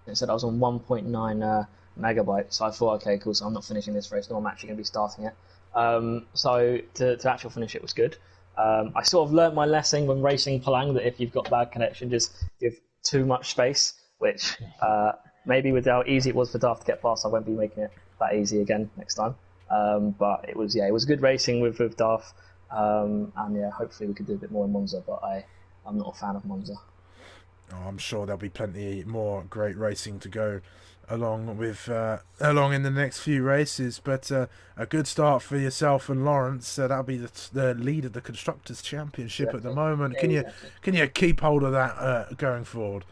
Speaker 5: It said I was on 1.9 megabytes. So I thought, okay, cool. So I'm not finishing this race. No, I'm actually going to be starting it. So to actually finish it was good. I sort of learnt my lesson when racing Palang that if you've got bad connection, just give too much space. Which maybe with how easy it was for Darth to get past, I won't be making it that easy again next time. But it was good racing with Darth. And yeah, hopefully we could do a bit more in Monza. But I'm not a fan of Monza.
Speaker 1: Oh, I'm sure there'll be plenty more great racing to go along in the next few races. But a good start for yourself and Lawrence. That'll be the lead of the Constructors' Championship at the moment.
Speaker 5: Yeah,
Speaker 1: Can you keep hold of that going forward?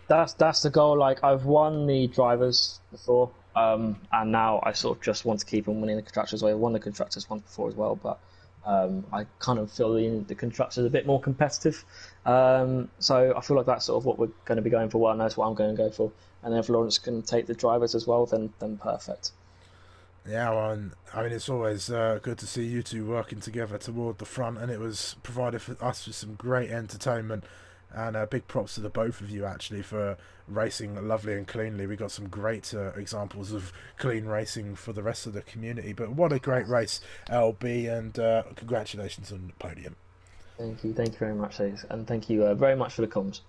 Speaker 5: That's the goal. Like, I've won the drivers before, and now I sort of just want to keep on winning the constructors. I won the constructors once before as well, but I kind of feel the constructors a bit more competitive. So I feel like that's sort of what we're going to be going for. Well, that's what I'm going to go for. And then if Lawrence can take the drivers as well, then perfect.
Speaker 1: Yeah, well, I mean, it's always good to see you two working together toward the front, and it was provided for us with some great entertainment. And big props to the both of you, actually, for racing lovely and cleanly. We got some great examples of clean racing for the rest of the community. But what a great race, LB, and congratulations on the podium.
Speaker 5: Thank you very much, Ace, and thank you very much for the comms.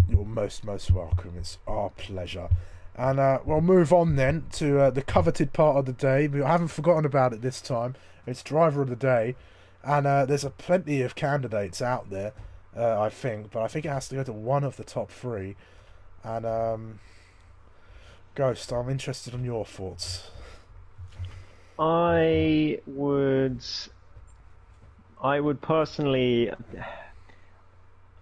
Speaker 1: You're most welcome. It's our pleasure. And we'll move on then to the coveted part of the day. We haven't forgotten about it this time. It's driver of the day, and there's plenty of candidates out there. I think it has to go to one of the top three. And Ghost, I'm interested in your thoughts.
Speaker 2: I would personally.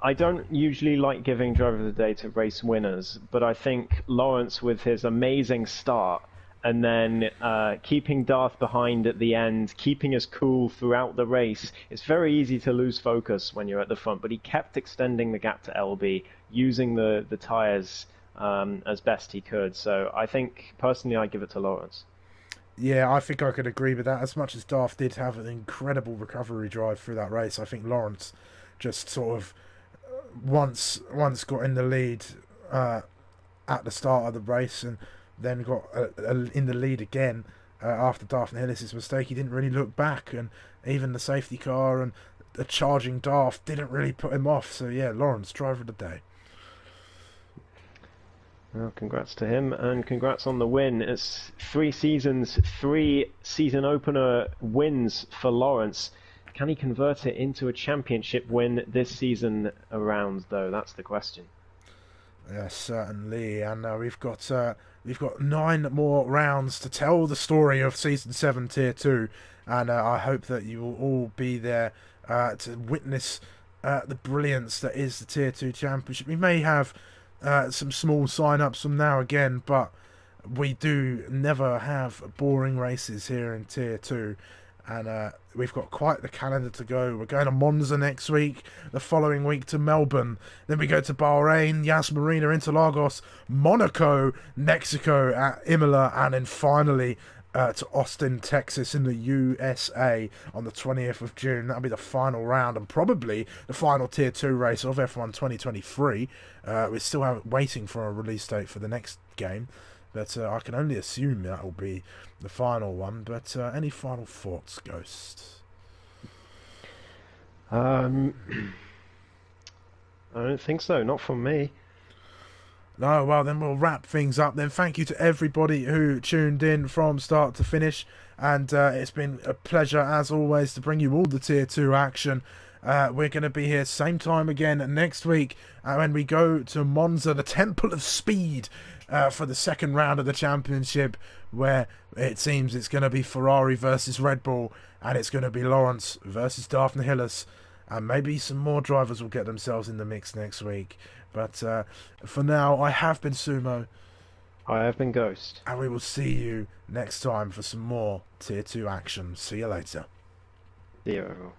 Speaker 2: I don't usually like giving driver of the day to race winners, but I think Lawrence, with his amazing start, and then keeping Darth behind at the end, keeping us cool throughout the race. It's very easy to lose focus when you're at the front, but he kept extending the gap to LB, using the tyres as best he could. So I think, personally, I give it to Lawrence.
Speaker 1: Yeah, I think I could agree with that. As much as Darth did have an incredible recovery drive through that race, I think Lawrence just sort of once got in the lead at the start of the race, and then got in the lead again after Darth Hillis' mistake. He didn't really look back, and even the safety car and the charging Darth didn't really put him off. So yeah, Lawrence, driver of the day.
Speaker 2: Well, congrats to him, and congrats on the win. It's 3 seasons, 3 season opener wins for Lawrence. Can he convert it into a championship win this season around, though? That's the question.
Speaker 1: Yes, certainly. And we've got 9 more rounds to tell the story of Season 7 Tier 2. And I hope that you will all be there to witness the brilliance that is the Tier 2 Championship. We may have some small sign-ups from now again, but we do never have boring races here in Tier 2. And we've got quite the calendar to go. We're going to Monza next week, the following week to Melbourne. Then we go to Bahrain, Yas Marina, Interlagos, Monaco, Mexico at Imola, and then finally to Austin, Texas in the USA on the 20th of June. That'll be the final round and probably the final Tier 2 race of F1 2023. We're still waiting for a release date for the next game. But I can only assume that will be the final one. But any final thoughts, Ghost?
Speaker 2: I don't think so. Not from me.
Speaker 1: No, well, then we'll wrap things up. Then thank you to everybody who tuned in from start to finish. And it's been a pleasure, as always, to bring you all the Tier 2 action. We're going to be here same time again next week when we go to Monza, the Temple of Speed, for the second round of the championship, where it seems it's going to be Ferrari versus Red Bull, and it's going to be Lawrence versus Darth Hillis, and maybe some more drivers will get themselves in the mix next week. But for now, I have been Sumo.
Speaker 2: I have been Ghost.
Speaker 1: And we will see you next time for some more Tier 2 action. See you later.
Speaker 2: See you.